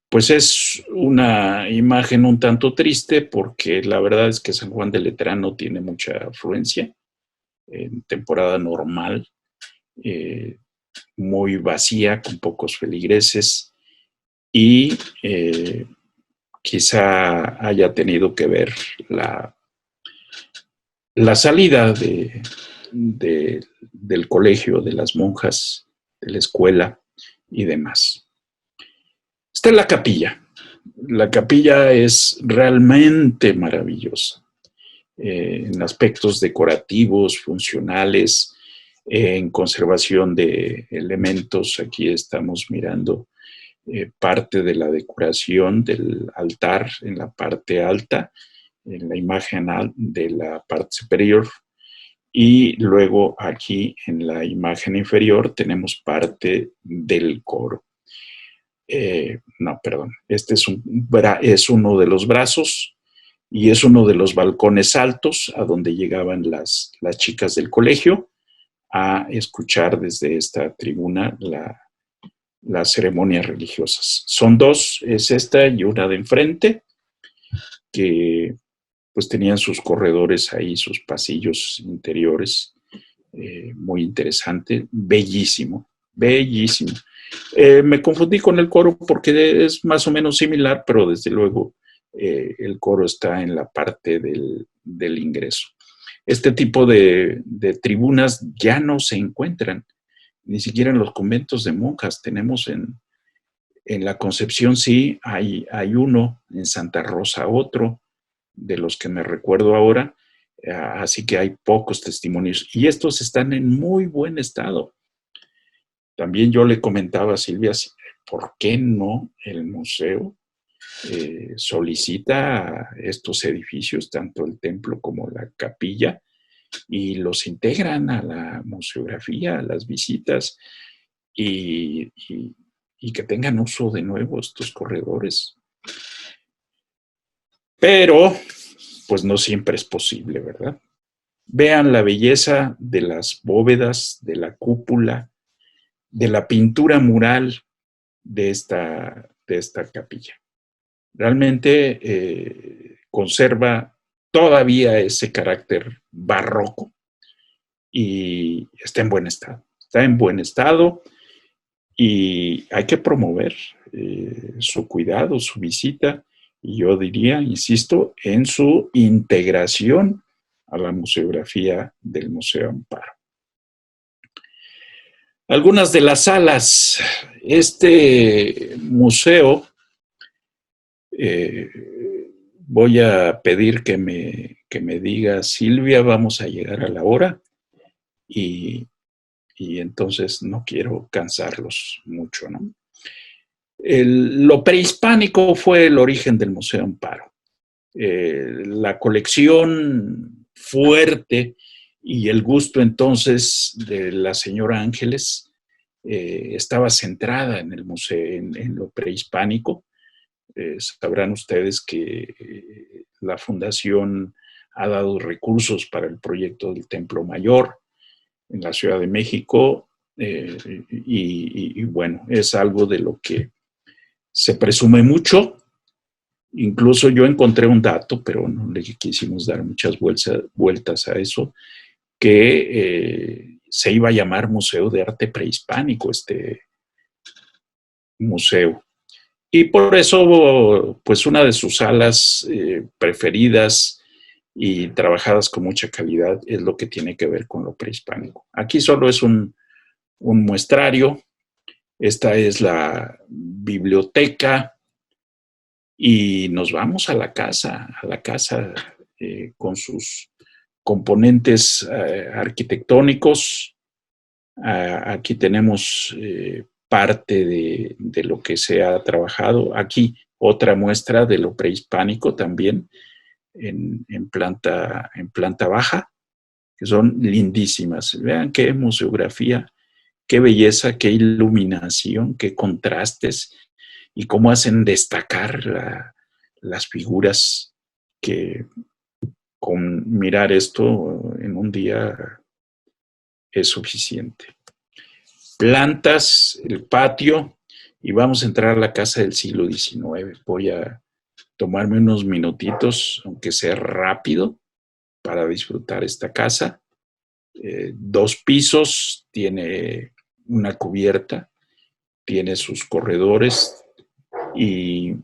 pues es una imagen un tanto triste porque la verdad es que San Juan de Letrán no tiene mucha afluencia en temporada normal, muy vacía, con pocos feligreses, y quizá haya tenido que ver la salida del colegio, de las monjas, de la escuela y demás. Esta es la capilla. La capilla es realmente maravillosa en aspectos decorativos, funcionales, en conservación de elementos. Aquí estamos mirando parte de la decoración del altar en la parte alta, en la imagen de la parte superior, y luego aquí en la imagen inferior tenemos parte del coro. No, perdón, este es uno de los brazos y es uno de los balcones altos a donde llegaban las chicas del colegio a escuchar desde esta tribuna las ceremonias religiosas. Son dos, es esta y una de enfrente, que pues tenían sus corredores ahí, sus pasillos interiores, muy interesante, bellísimo, bellísimo. Me confundí con el coro porque es más o menos similar, pero desde luego el coro está en la parte del ingreso. Este tipo de tribunas ya no se encuentran, ni siquiera en los conventos de monjas. Tenemos en la Concepción, sí, hay uno, en Santa Rosa otro, de los que me recuerdo ahora, así que hay pocos testimonios, y estos están en muy buen estado. También yo le comentaba a Silvia, ¿por qué no el museo solicita estos edificios, tanto el templo como la capilla, y los integran a la museografía, a las visitas, y que tengan uso de nuevo estos corredores? Pero pues no siempre es posible, ¿verdad? Vean la belleza de las bóvedas, de la cúpula, de la pintura mural de esta capilla. Realmente conserva todavía ese carácter barroco y está en buen estado. Está en buen estado y hay que promover su cuidado, su visita, Y yo diría, insisto, en su integración a la museografía del Museo Amparo. Algunas de las salas. Este museo, voy a pedir que me diga, Silvia, vamos a llegar a la hora y entonces no quiero cansarlos mucho, ¿no? Lo prehispánico fue el origen del Museo Amparo. La colección fuerte y el gusto entonces de la señora Ángeles estaba centrada en el museo, en lo prehispánico. Sabrán ustedes que la fundación ha dado recursos para el proyecto del Templo Mayor en la Ciudad de México, y bueno, es algo de lo que se presume mucho. Incluso yo encontré un dato, pero no le quisimos dar muchas vueltas a eso, que se iba a llamar Museo de Arte Prehispánico, este museo. Y por eso, pues una de sus salas preferidas y trabajadas con mucha calidad es lo que tiene que ver con lo prehispánico. Aquí solo es un muestrario. Esta es la biblioteca y nos vamos a la casa con sus componentes arquitectónicos. Aquí tenemos parte de lo que se ha trabajado. Aquí otra muestra de lo prehispánico también en planta baja, que son lindísimas. Vean qué museografía, qué belleza, qué iluminación, qué contrastes y cómo hacen destacar las figuras, que con mirar esto en un día es suficiente. Plantas, el patio, y vamos a entrar a la casa del siglo XIX. Voy a tomarme unos minutitos, aunque sea rápido, para disfrutar esta casa. 2 pisos, tiene una cubierta, tiene sus corredores y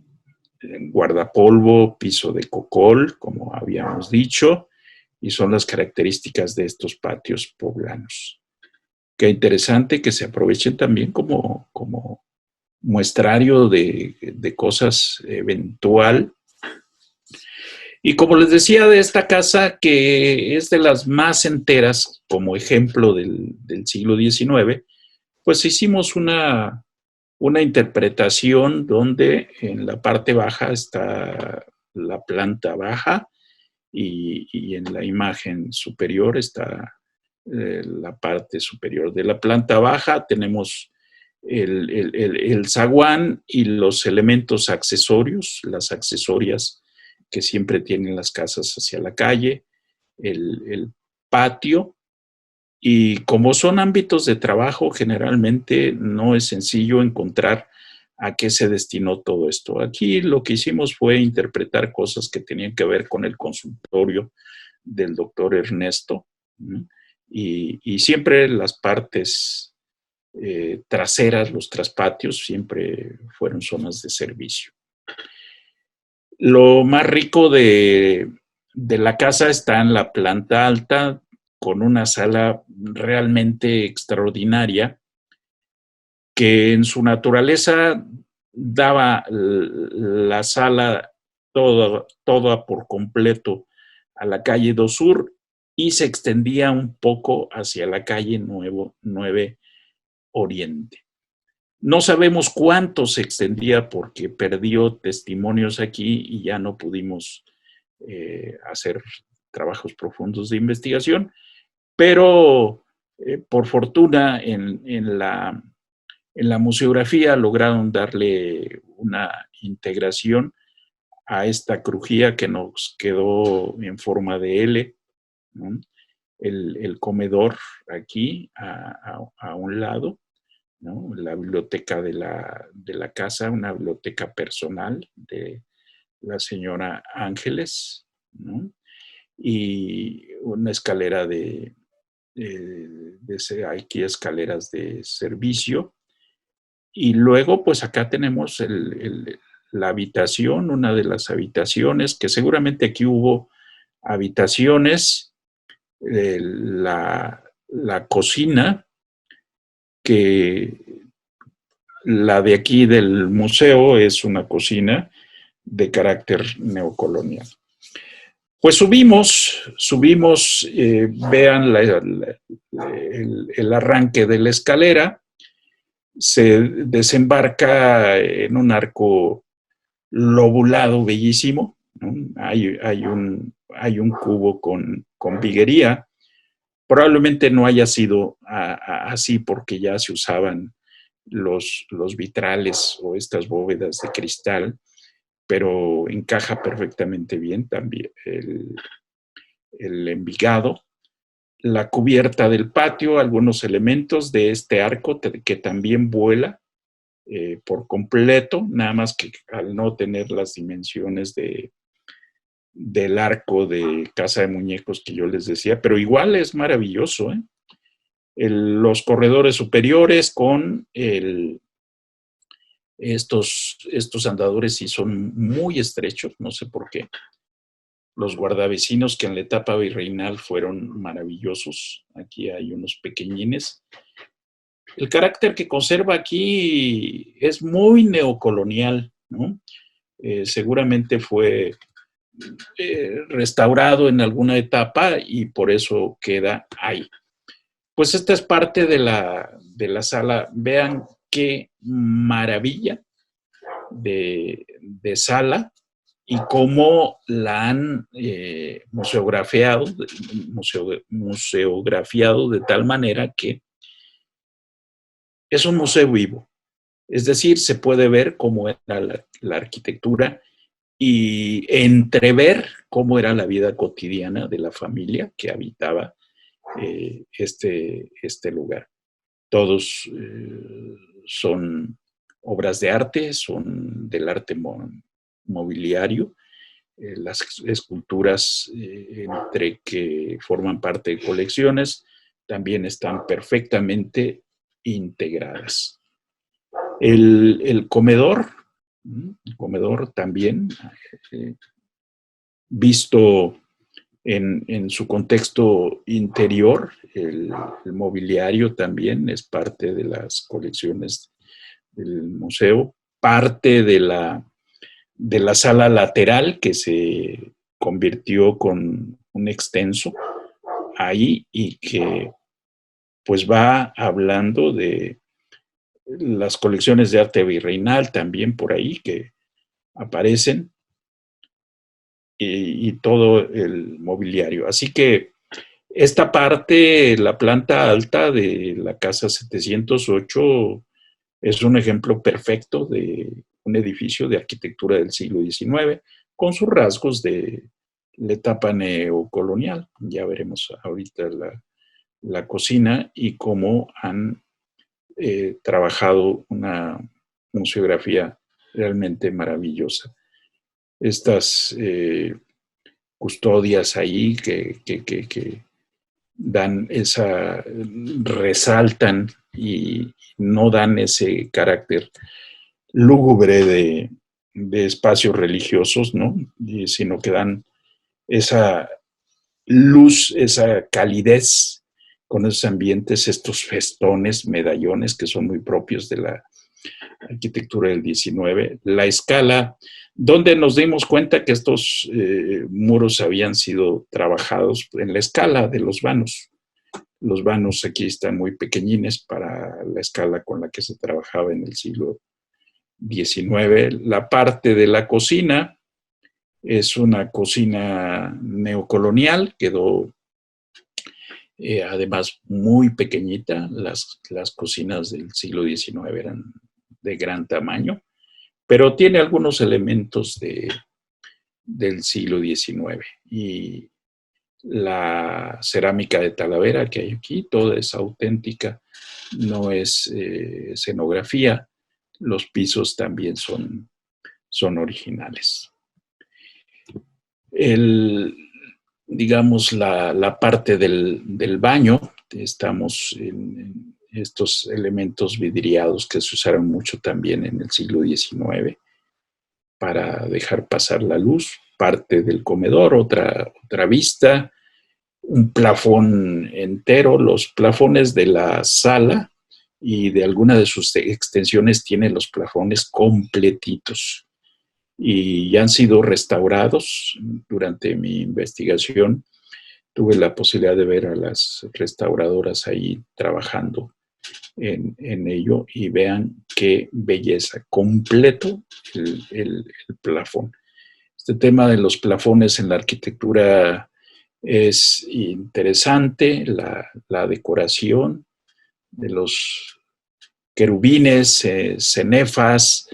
guardapolvo, piso de cocol, como habíamos dicho, y son las características de estos patios poblanos. Qué interesante que se aprovechen también como muestrario de cosas eventual. Y como les decía de esta casa, que es de las más enteras, como ejemplo del siglo XIX, pues hicimos una interpretación donde en la parte baja está la planta baja y en la imagen superior está la parte superior. De la planta baja tenemos el zaguán y los elementos accesorios, las accesorias que siempre tienen las casas hacia la calle, el patio. Y como son ámbitos de trabajo, generalmente no es sencillo encontrar a qué se destinó todo esto. Aquí lo que hicimos fue interpretar cosas que tenían que ver con el consultorio del doctor Ernesto, ¿no? Y siempre las partes traseras, los traspatios, siempre fueron zonas de servicio. Lo más rico de la casa está en la planta alta, con una sala realmente extraordinaria, que en su naturaleza daba la sala toda por completo a la calle 2 Sur y se extendía un poco hacia la calle 9 Oriente. No sabemos cuánto se extendía porque perdió testimonios aquí y ya no pudimos hacer trabajos profundos de investigación, pero por fortuna en la museografía lograron darle una integración a esta crujía que nos quedó en forma de L, ¿no? El comedor aquí a un lado, ¿no? La biblioteca de la casa, una biblioteca personal de la señora Ángeles, ¿no? Y una escalera aquí escaleras de servicio. Y luego, pues acá tenemos la habitación, una de las habitaciones, que seguramente aquí hubo habitaciones, la cocina, que la de aquí del museo es una cocina de carácter neocolonial. Pues subimos, vean el arranque de la escalera, se desembarca en un arco lobulado bellísimo, ¿no? Hay un cubo con viguería. Probablemente no haya sido así porque ya se usaban los vitrales o estas bóvedas de cristal, pero encaja perfectamente bien también el envigado. La cubierta del patio, algunos elementos de este arco que también vuela por completo, nada más que al no tener las dimensiones del arco de Casa de Muñecos que yo les decía, pero igual es maravilloso, ¿eh? Los corredores superiores con estos andadores sí son muy estrechos, no sé por qué. Los guardavecinos que en la etapa virreinal fueron maravillosos. Aquí hay unos pequeñines. El carácter que conserva aquí es muy neocolonial, ¿no? Seguramente fue restaurado en alguna etapa y por eso queda ahí. Pues esta es parte de la sala. Vean qué maravilla de sala y cómo la han museografiado de tal manera que es un museo vivo. Es decir, se puede ver cómo era la arquitectura y entrever cómo era la vida cotidiana de la familia que habitaba este lugar. Todos son obras de arte, son del arte mobiliario. Las esculturas entre que forman parte de colecciones también están perfectamente integradas. El comedor también, visto en su contexto interior, el mobiliario también es parte de las colecciones del museo, parte de la sala lateral que se convirtió con un extenso ahí y que pues va hablando de las colecciones de arte virreinal también por ahí que aparecen y todo el mobiliario. Así que esta parte, la planta alta de la casa 708, es un ejemplo perfecto de un edificio de arquitectura del siglo XIX, con sus rasgos de la etapa neocolonial. Ya veremos ahorita la cocina y cómo han trabajado una museografía realmente maravillosa. Estas custodias ahí que dan resaltan y no dan ese carácter lúgubre de espacios religiosos, ¿no? Sino que dan esa luz, esa calidez con esos ambientes, estos festones, medallones que son muy propios de la arquitectura del 19. La escala, donde nos dimos cuenta que estos muros habían sido trabajados en la escala de los vanos. Los vanos aquí están muy pequeñines para la escala con la que se trabajaba en el siglo XIX. La parte de la cocina es una cocina neocolonial, quedó además muy pequeñita. Las cocinas del siglo XIX eran de gran tamaño, pero tiene algunos elementos del siglo XIX. Y la cerámica de Talavera que hay aquí, toda es auténtica, no es escenografía. Los pisos también son originales. Digamos, la parte del baño, estamos en estos elementos vidriados que se usaron mucho también en el siglo XIX. para dejar pasar la luz, parte del comedor, otra vista, un plafón entero. Los plafones de la sala y de alguna de sus extensiones tienen los plafones completitos y ya han sido restaurados. Durante mi investigación tuve la posibilidad de ver a las restauradoras ahí trabajando en ello y vean qué belleza, completo el plafón. Este tema de los plafones en la arquitectura es interesante, la decoración de los querubines, cenefas.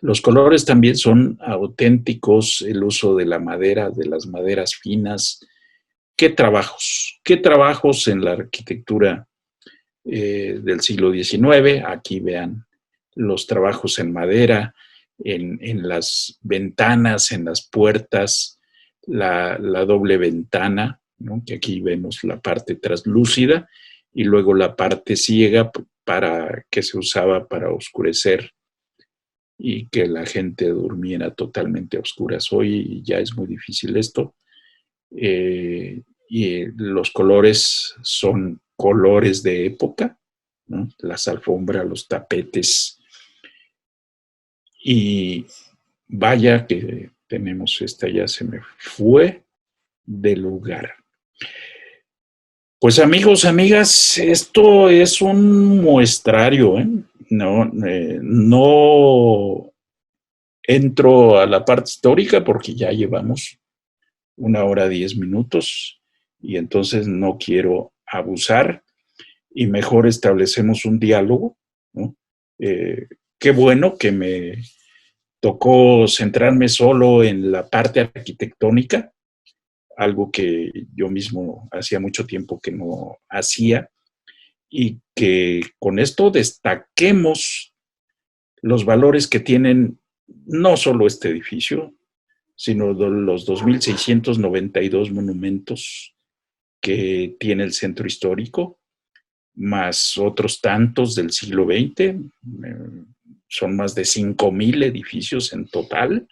Los colores también son auténticos, el uso de la madera, de las maderas finas. Qué trabajos en la arquitectura del siglo XIX. Aquí vean los trabajos en madera, en las ventanas, en las puertas, la doble ventana, ¿no? Que aquí vemos la parte translúcida y luego la parte ciega que se usaba para oscurecer y que la gente durmiera totalmente a oscuras. Hoy ya es muy difícil esto. Y los colores son colores de época, ¿no? Las alfombras, los tapetes. Y vaya que tenemos esta, ya se me fue del lugar. Pues amigos, amigas, esto es un muestrario, ¿eh? No entro a la parte histórica porque ya llevamos 1 hora 10 minutos y entonces no quiero abusar y mejor establecemos un diálogo, ¿no? Qué bueno que me tocó centrarme solo en la parte arquitectónica, algo que yo mismo hacía mucho tiempo que no hacía, y que con esto destaquemos los valores que tienen no solo este edificio, sino los 2.692 monumentos que tiene el centro histórico, más otros tantos del siglo XX. Son más de 5.000 edificios en total,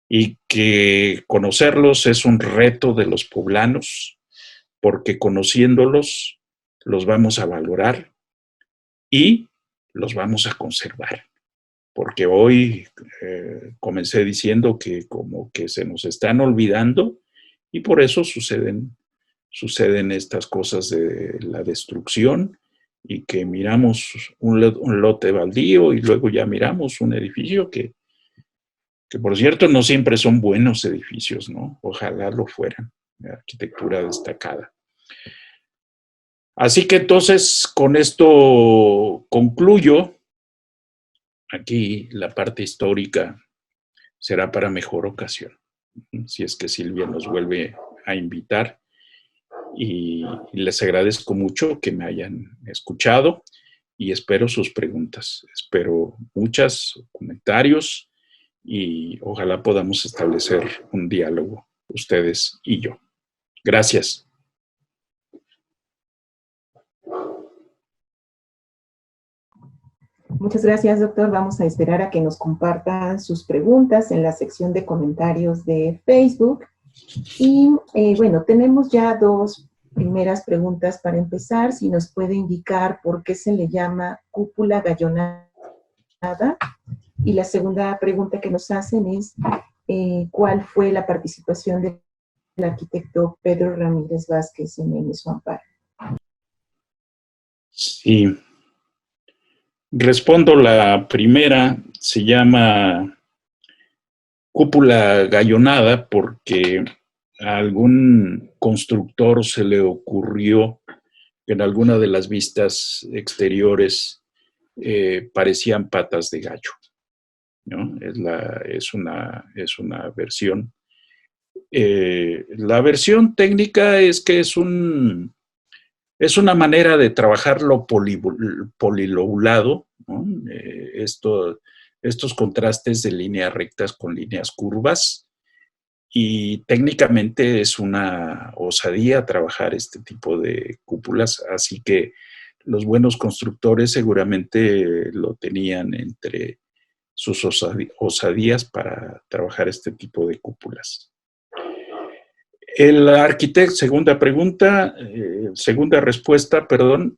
y que conocerlos es un reto de los poblanos, porque conociéndolos los vamos a valorar y los vamos a conservar. Porque hoy comencé diciendo que como que se nos están olvidando y por eso suceden estas cosas de la destrucción y que miramos un lote baldío y luego ya miramos un edificio que por cierto no siempre son buenos edificios, ¿no? Ojalá lo fueran, de arquitectura destacada. Así que entonces con esto concluyo. Aquí la parte histórica será para mejor ocasión, si es que Silvia nos vuelve a invitar. Y les agradezco mucho que me hayan escuchado y espero sus preguntas. Espero muchos comentarios y ojalá podamos establecer un diálogo, ustedes y yo. Gracias. Muchas gracias, doctor. Vamos a esperar a que nos compartan sus preguntas en la sección de comentarios de Facebook. Y bueno, tenemos ya 2 primeras preguntas para empezar. Si nos puede indicar por qué se le llama cúpula gallonada. Y la segunda pregunta que nos hacen es ¿cuál fue la participación del arquitecto Pedro Ramírez Vázquez en su amparo? Sí. Respondo la primera, se llama cúpula gallonada porque a algún constructor se le ocurrió que en alguna de las vistas exteriores parecían patas de gallo, ¿no? Es una versión. La versión técnica es que es una manera de trabajar lo polilobulado, ¿no? Estos contrastes de líneas rectas con líneas curvas, y técnicamente es una osadía trabajar este tipo de cúpulas, así que los buenos constructores seguramente lo tenían entre sus osadías para trabajar este tipo de cúpulas. El arquitecto, segunda respuesta, perdón.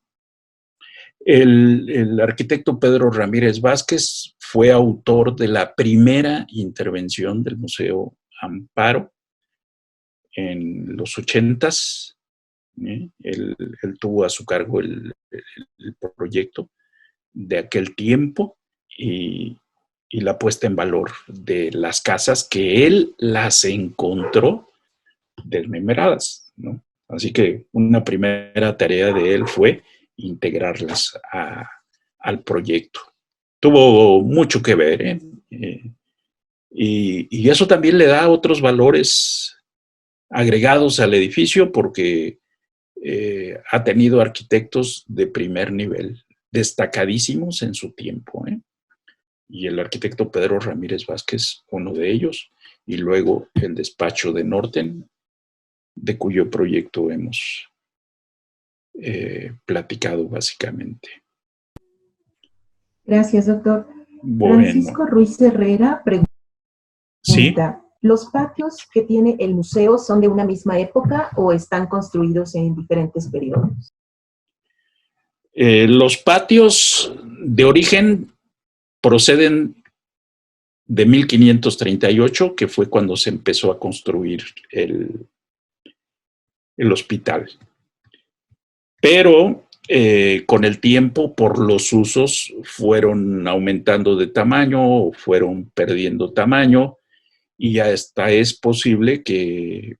El arquitecto Pedro Ramírez Vázquez fue autor de la primera intervención del Museo Amparo en los 80s. Él tuvo a su cargo el proyecto de aquel tiempo y la puesta en valor de las casas que él las encontró desmembradas, ¿no? Así que una primera tarea de él fue integrarlas al proyecto. Tuvo mucho que ver, ¿eh? Y eso también le da otros valores agregados al edificio porque ha tenido arquitectos de primer nivel, destacadísimos en su tiempo, ¿eh? Y el arquitecto Pedro Ramírez Vázquez, uno de ellos, y luego el despacho de Norten, de cuyo proyecto hemos platicado básicamente. Gracias, doctor. Bueno. Francisco Ruiz Herrera pregunta, ¿sí? ¿Los patios que tiene el museo son de una misma época o están construidos en diferentes periodos? Los patios de origen proceden de 1538, que fue cuando se empezó a construir el hospital. Pero con el tiempo, por los usos, fueron aumentando de tamaño, fueron perdiendo tamaño, y hasta es posible que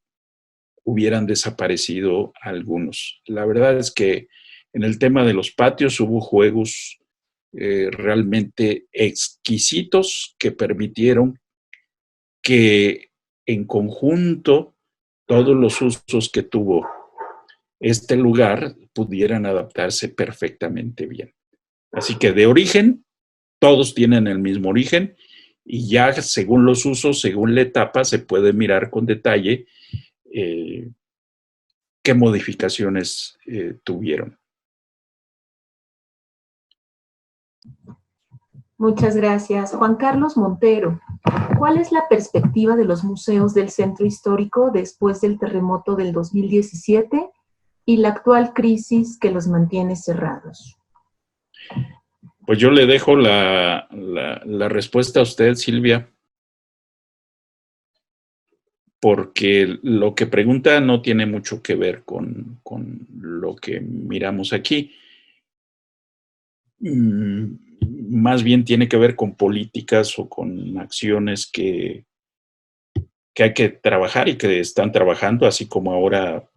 hubieran desaparecido algunos. La verdad es que en el tema de los patios hubo juegos realmente exquisitos que permitieron que en conjunto todos los usos que tuvo este lugar pudieran adaptarse perfectamente bien. Así que de origen, todos tienen el mismo origen y ya según los usos, según la etapa, se puede mirar con detalle qué modificaciones tuvieron. Muchas gracias. Juan Carlos Montero, ¿cuál es la perspectiva de los museos del centro histórico después del terremoto del 2017 y la actual crisis que los mantiene cerrados? Pues yo le dejo la respuesta a usted, Silvia, porque lo que pregunta no tiene mucho que ver con lo que miramos aquí. Más bien tiene que ver con políticas o con acciones que hay que trabajar y que están trabajando, así como ahora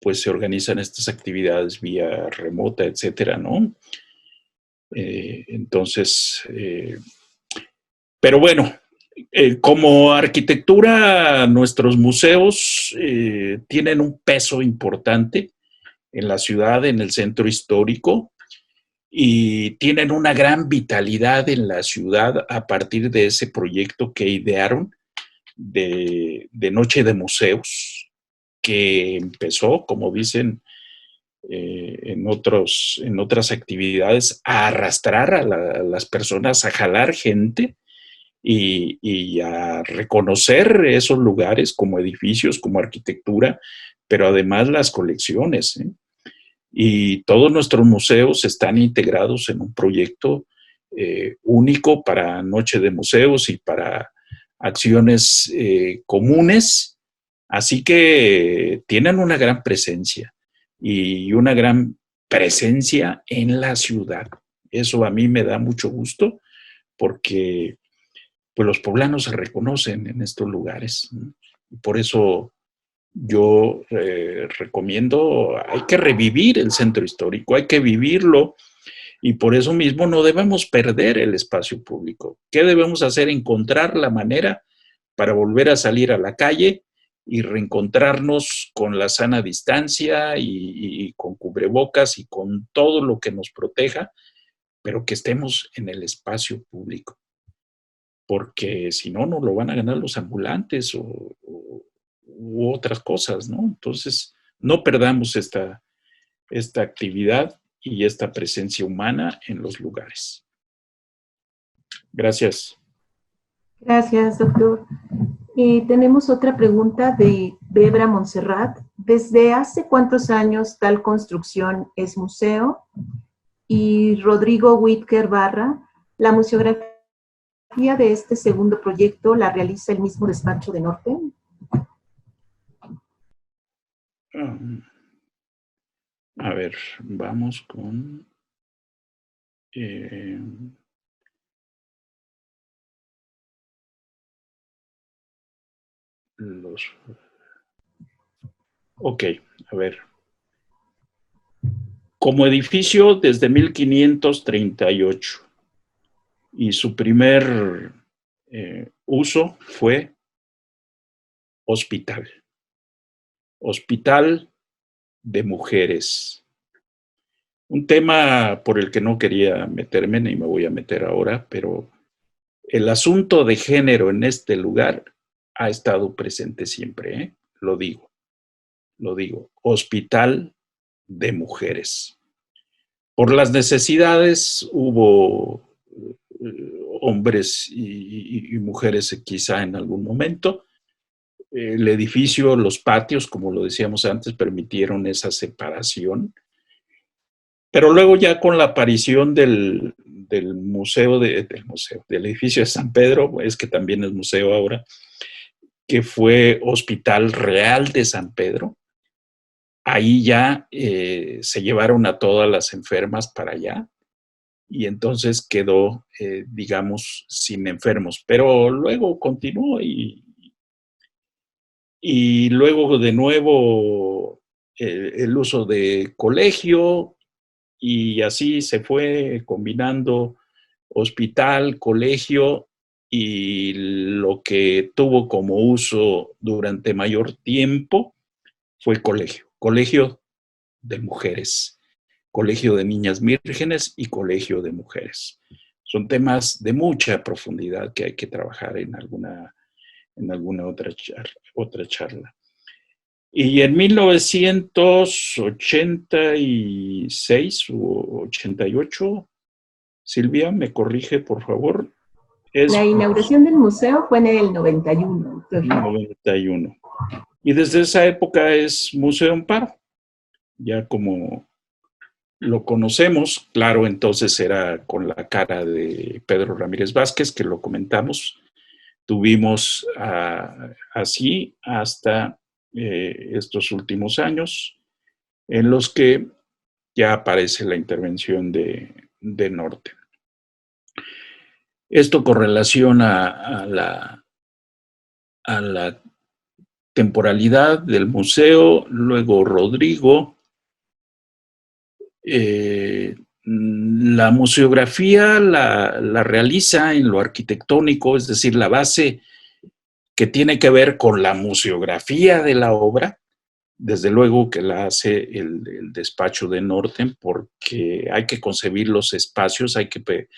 pues se organizan estas actividades vía remota, etcétera, ¿no? Entonces, pero bueno, como arquitectura, nuestros museos tienen un peso importante en la ciudad, en el centro histórico, y tienen una gran vitalidad en la ciudad a partir de ese proyecto que idearon de Noche de Museos, que empezó, como dicen, en otras actividades, a arrastrar a las personas, a jalar gente y a reconocer esos lugares como edificios, como arquitectura, pero además las colecciones, ¿eh? Y todos nuestros museos están integrados en un proyecto único para Noche de Museos y para acciones comunes, así que tienen una gran presencia y una gran presencia en la ciudad. Eso a mí me da mucho gusto porque pues, los poblanos se reconocen en estos lugares, ¿no? Por eso yo recomiendo, hay que revivir el centro histórico, hay que vivirlo y por eso mismo no debemos perder el espacio público. ¿Qué debemos hacer? Encontrar la manera para volver a salir a la calle y reencontrarnos con la sana distancia y con cubrebocas y con todo lo que nos proteja, pero que estemos en el espacio público. Porque si no, no lo van a ganar los ambulantes u otras cosas, ¿no? Entonces, no perdamos esta actividad y esta presencia humana en los lugares. Gracias. Gracias, doctor. Tenemos otra pregunta de Debra Montserrat. ¿Desde hace cuántos años tal construcción es museo? Y Rodrigo Whitker Barra, ¿la museografía de este segundo proyecto la realiza el mismo despacho de Norten? A ver, vamos con... Ok, a ver. Como edificio desde 1538 y su primer uso fue hospital. Hospital de mujeres. Un tema por el que no quería meterme, ni me voy a meter ahora, pero el asunto de género en este lugar ha estado presente siempre, ¿eh? Lo digo. Hospital de mujeres. Por las necesidades hubo hombres y mujeres quizá en algún momento. El edificio, los patios, como lo decíamos antes, permitieron esa separación. Pero luego ya con la aparición del museo, del edificio de San Pedro, es que también es museo ahora, que fue Hospital Real de San Pedro, ahí ya se llevaron a todas las enfermas para allá y entonces quedó, digamos, sin enfermos. Pero luego continuó y luego de nuevo el uso de colegio y así se fue combinando hospital, colegio y lo que tuvo como uso durante mayor tiempo fue colegio de mujeres, colegio de niñas vírgenes y colegio de mujeres. Son temas de mucha profundidad que hay que trabajar en alguna otra charla. Y en 1986 o 88, Silvia, me corrige, por favor. La inauguración del museo fue en el 91. 91. Y desde esa época es Museo Amparo. Ya como lo conocemos, claro, entonces era con la cara de Pedro Ramírez Vázquez, que lo comentamos. Tuvimos así hasta estos últimos años, en los que ya aparece la intervención de Norte. Esto con relación a la temporalidad del museo. Luego Rodrigo, la museografía la realiza en lo arquitectónico, es decir, la base que tiene que ver con la museografía de la obra, desde luego que la hace el despacho de Norten, porque hay que concebir los espacios, hay que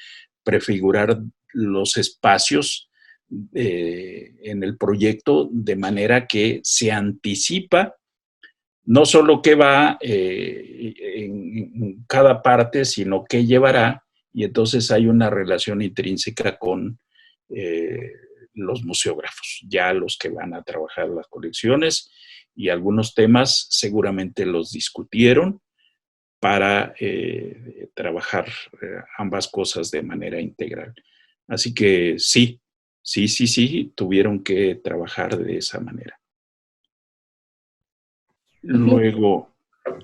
prefigurar los espacios en el proyecto de manera que se anticipa no solo qué va en cada parte, sino qué llevará, y entonces hay una relación intrínseca con los museógrafos, ya los que van a trabajar las colecciones, y algunos temas seguramente los discutieron para trabajar ambas cosas de manera integral. Así que sí, tuvieron que trabajar de esa manera. Luego,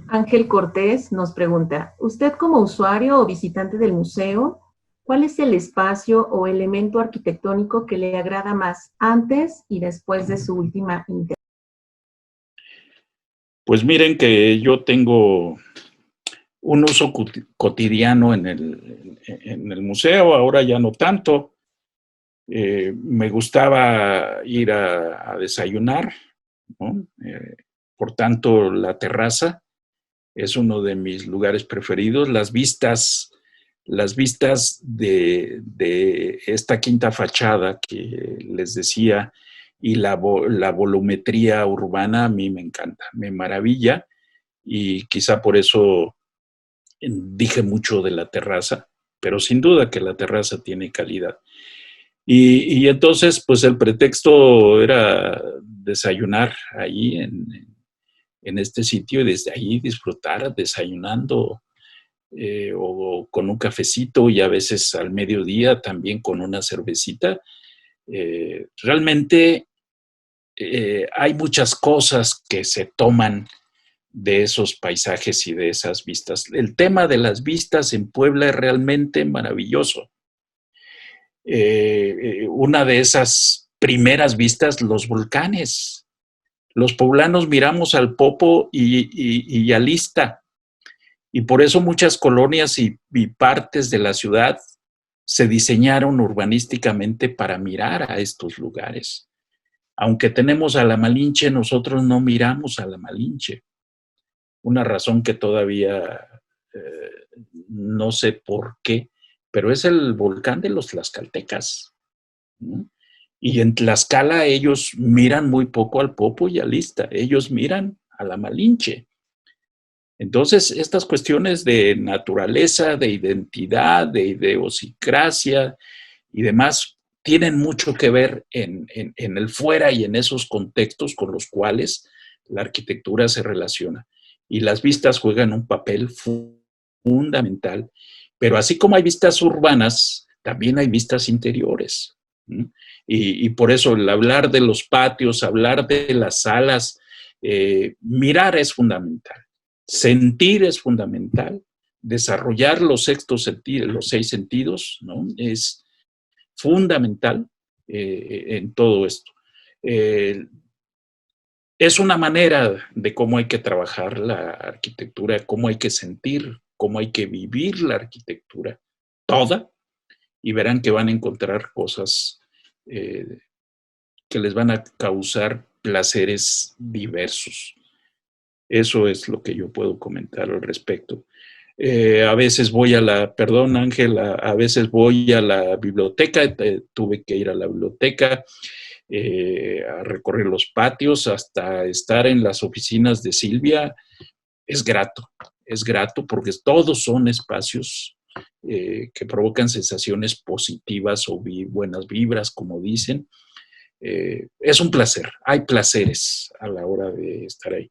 Ángel Cortés nos pregunta, ¿usted como usuario o visitante del museo, cuál es el espacio o elemento arquitectónico que le agrada más antes y después de su última intervención? Pues miren que yo tengo un uso cotidiano en el museo, ahora ya no tanto. Me gustaba ir a desayunar, ¿no? Por tanto, la terraza es uno de mis lugares preferidos. Las vistas de esta quinta fachada que les decía y la volumetría urbana a mí me encanta, me maravilla y quizá por eso dije mucho de la terraza, pero sin duda que la terraza tiene calidad. Y entonces, pues el pretexto era desayunar ahí en este sitio y desde ahí disfrutar desayunando o con un cafecito y a veces al mediodía también con una cervecita. Realmente hay muchas cosas que se toman de esos paisajes y de esas vistas. El tema de las vistas en Puebla es realmente maravilloso. Una de esas primeras vistas, los volcanes. Los poblanos miramos al Popo y a Lista, y por eso muchas colonias y partes de la ciudad se diseñaron urbanísticamente para mirar a estos lugares. Aunque tenemos a la Malinche, nosotros no miramos a la Malinche. Una razón que todavía no sé por qué, pero es el volcán de los tlaxcaltecas, ¿no? Y en Tlaxcala ellos miran muy poco al Popo y a Lista, ellos miran a la Malinche. Entonces, estas cuestiones de naturaleza, de identidad, de idiosincrasia y demás, tienen mucho que ver en el fuera y en esos contextos con los cuales la arquitectura se relaciona. Y las vistas juegan un papel fundamental. Pero así como hay vistas urbanas, también hay vistas interiores. Y por eso el hablar de los patios, hablar de las salas, mirar es fundamental. Sentir es fundamental. Desarrollar los seis sentidos, ¿no? Es fundamental en todo esto. Es una manera de cómo hay que trabajar la arquitectura, cómo hay que sentir, cómo hay que vivir la arquitectura toda, y verán que van a encontrar cosas que les van a causar placeres diversos. Eso es lo que yo puedo comentar al respecto. A veces voy perdón Ángel, a veces voy a la biblioteca, tuve que ir a la biblioteca, a recorrer los patios hasta estar en las oficinas de Silvia. Es grato porque todos son espacios que provocan sensaciones positivas o buenas vibras, como dicen. Es un placer, hay placeres a la hora de estar ahí.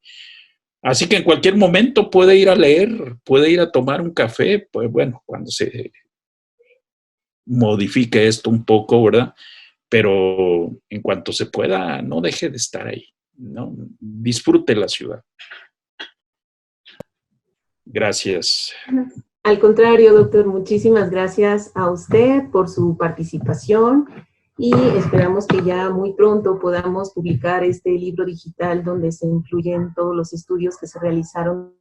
Así que en cualquier momento puede ir a leer, puede ir a tomar un café, pues bueno, cuando se modifique esto un poco, ¿verdad? Pero en cuanto se pueda, no deje de estar ahí, ¿no? Disfrute la ciudad. Gracias. Al contrario, doctor, muchísimas gracias a usted por su participación y esperamos que ya muy pronto podamos publicar este libro digital donde se incluyen todos los estudios que se realizaron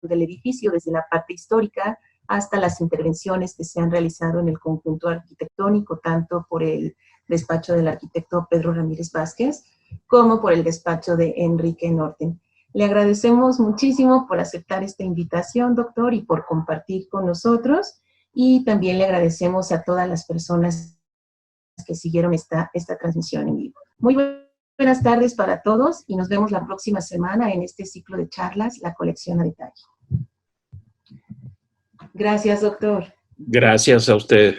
del edificio, desde la parte histórica hasta las intervenciones que se han realizado en el conjunto arquitectónico, tanto por el despacho del arquitecto Pedro Ramírez Vázquez como por el despacho de Enrique Norten. Le agradecemos muchísimo por aceptar esta invitación, doctor, y por compartir con nosotros. Y también le agradecemos a todas las personas que siguieron esta transmisión en vivo. Muy buenas tardes para todos y nos vemos la próxima semana en este ciclo de charlas, La Colección a Detalle. Gracias, doctor. Gracias a usted.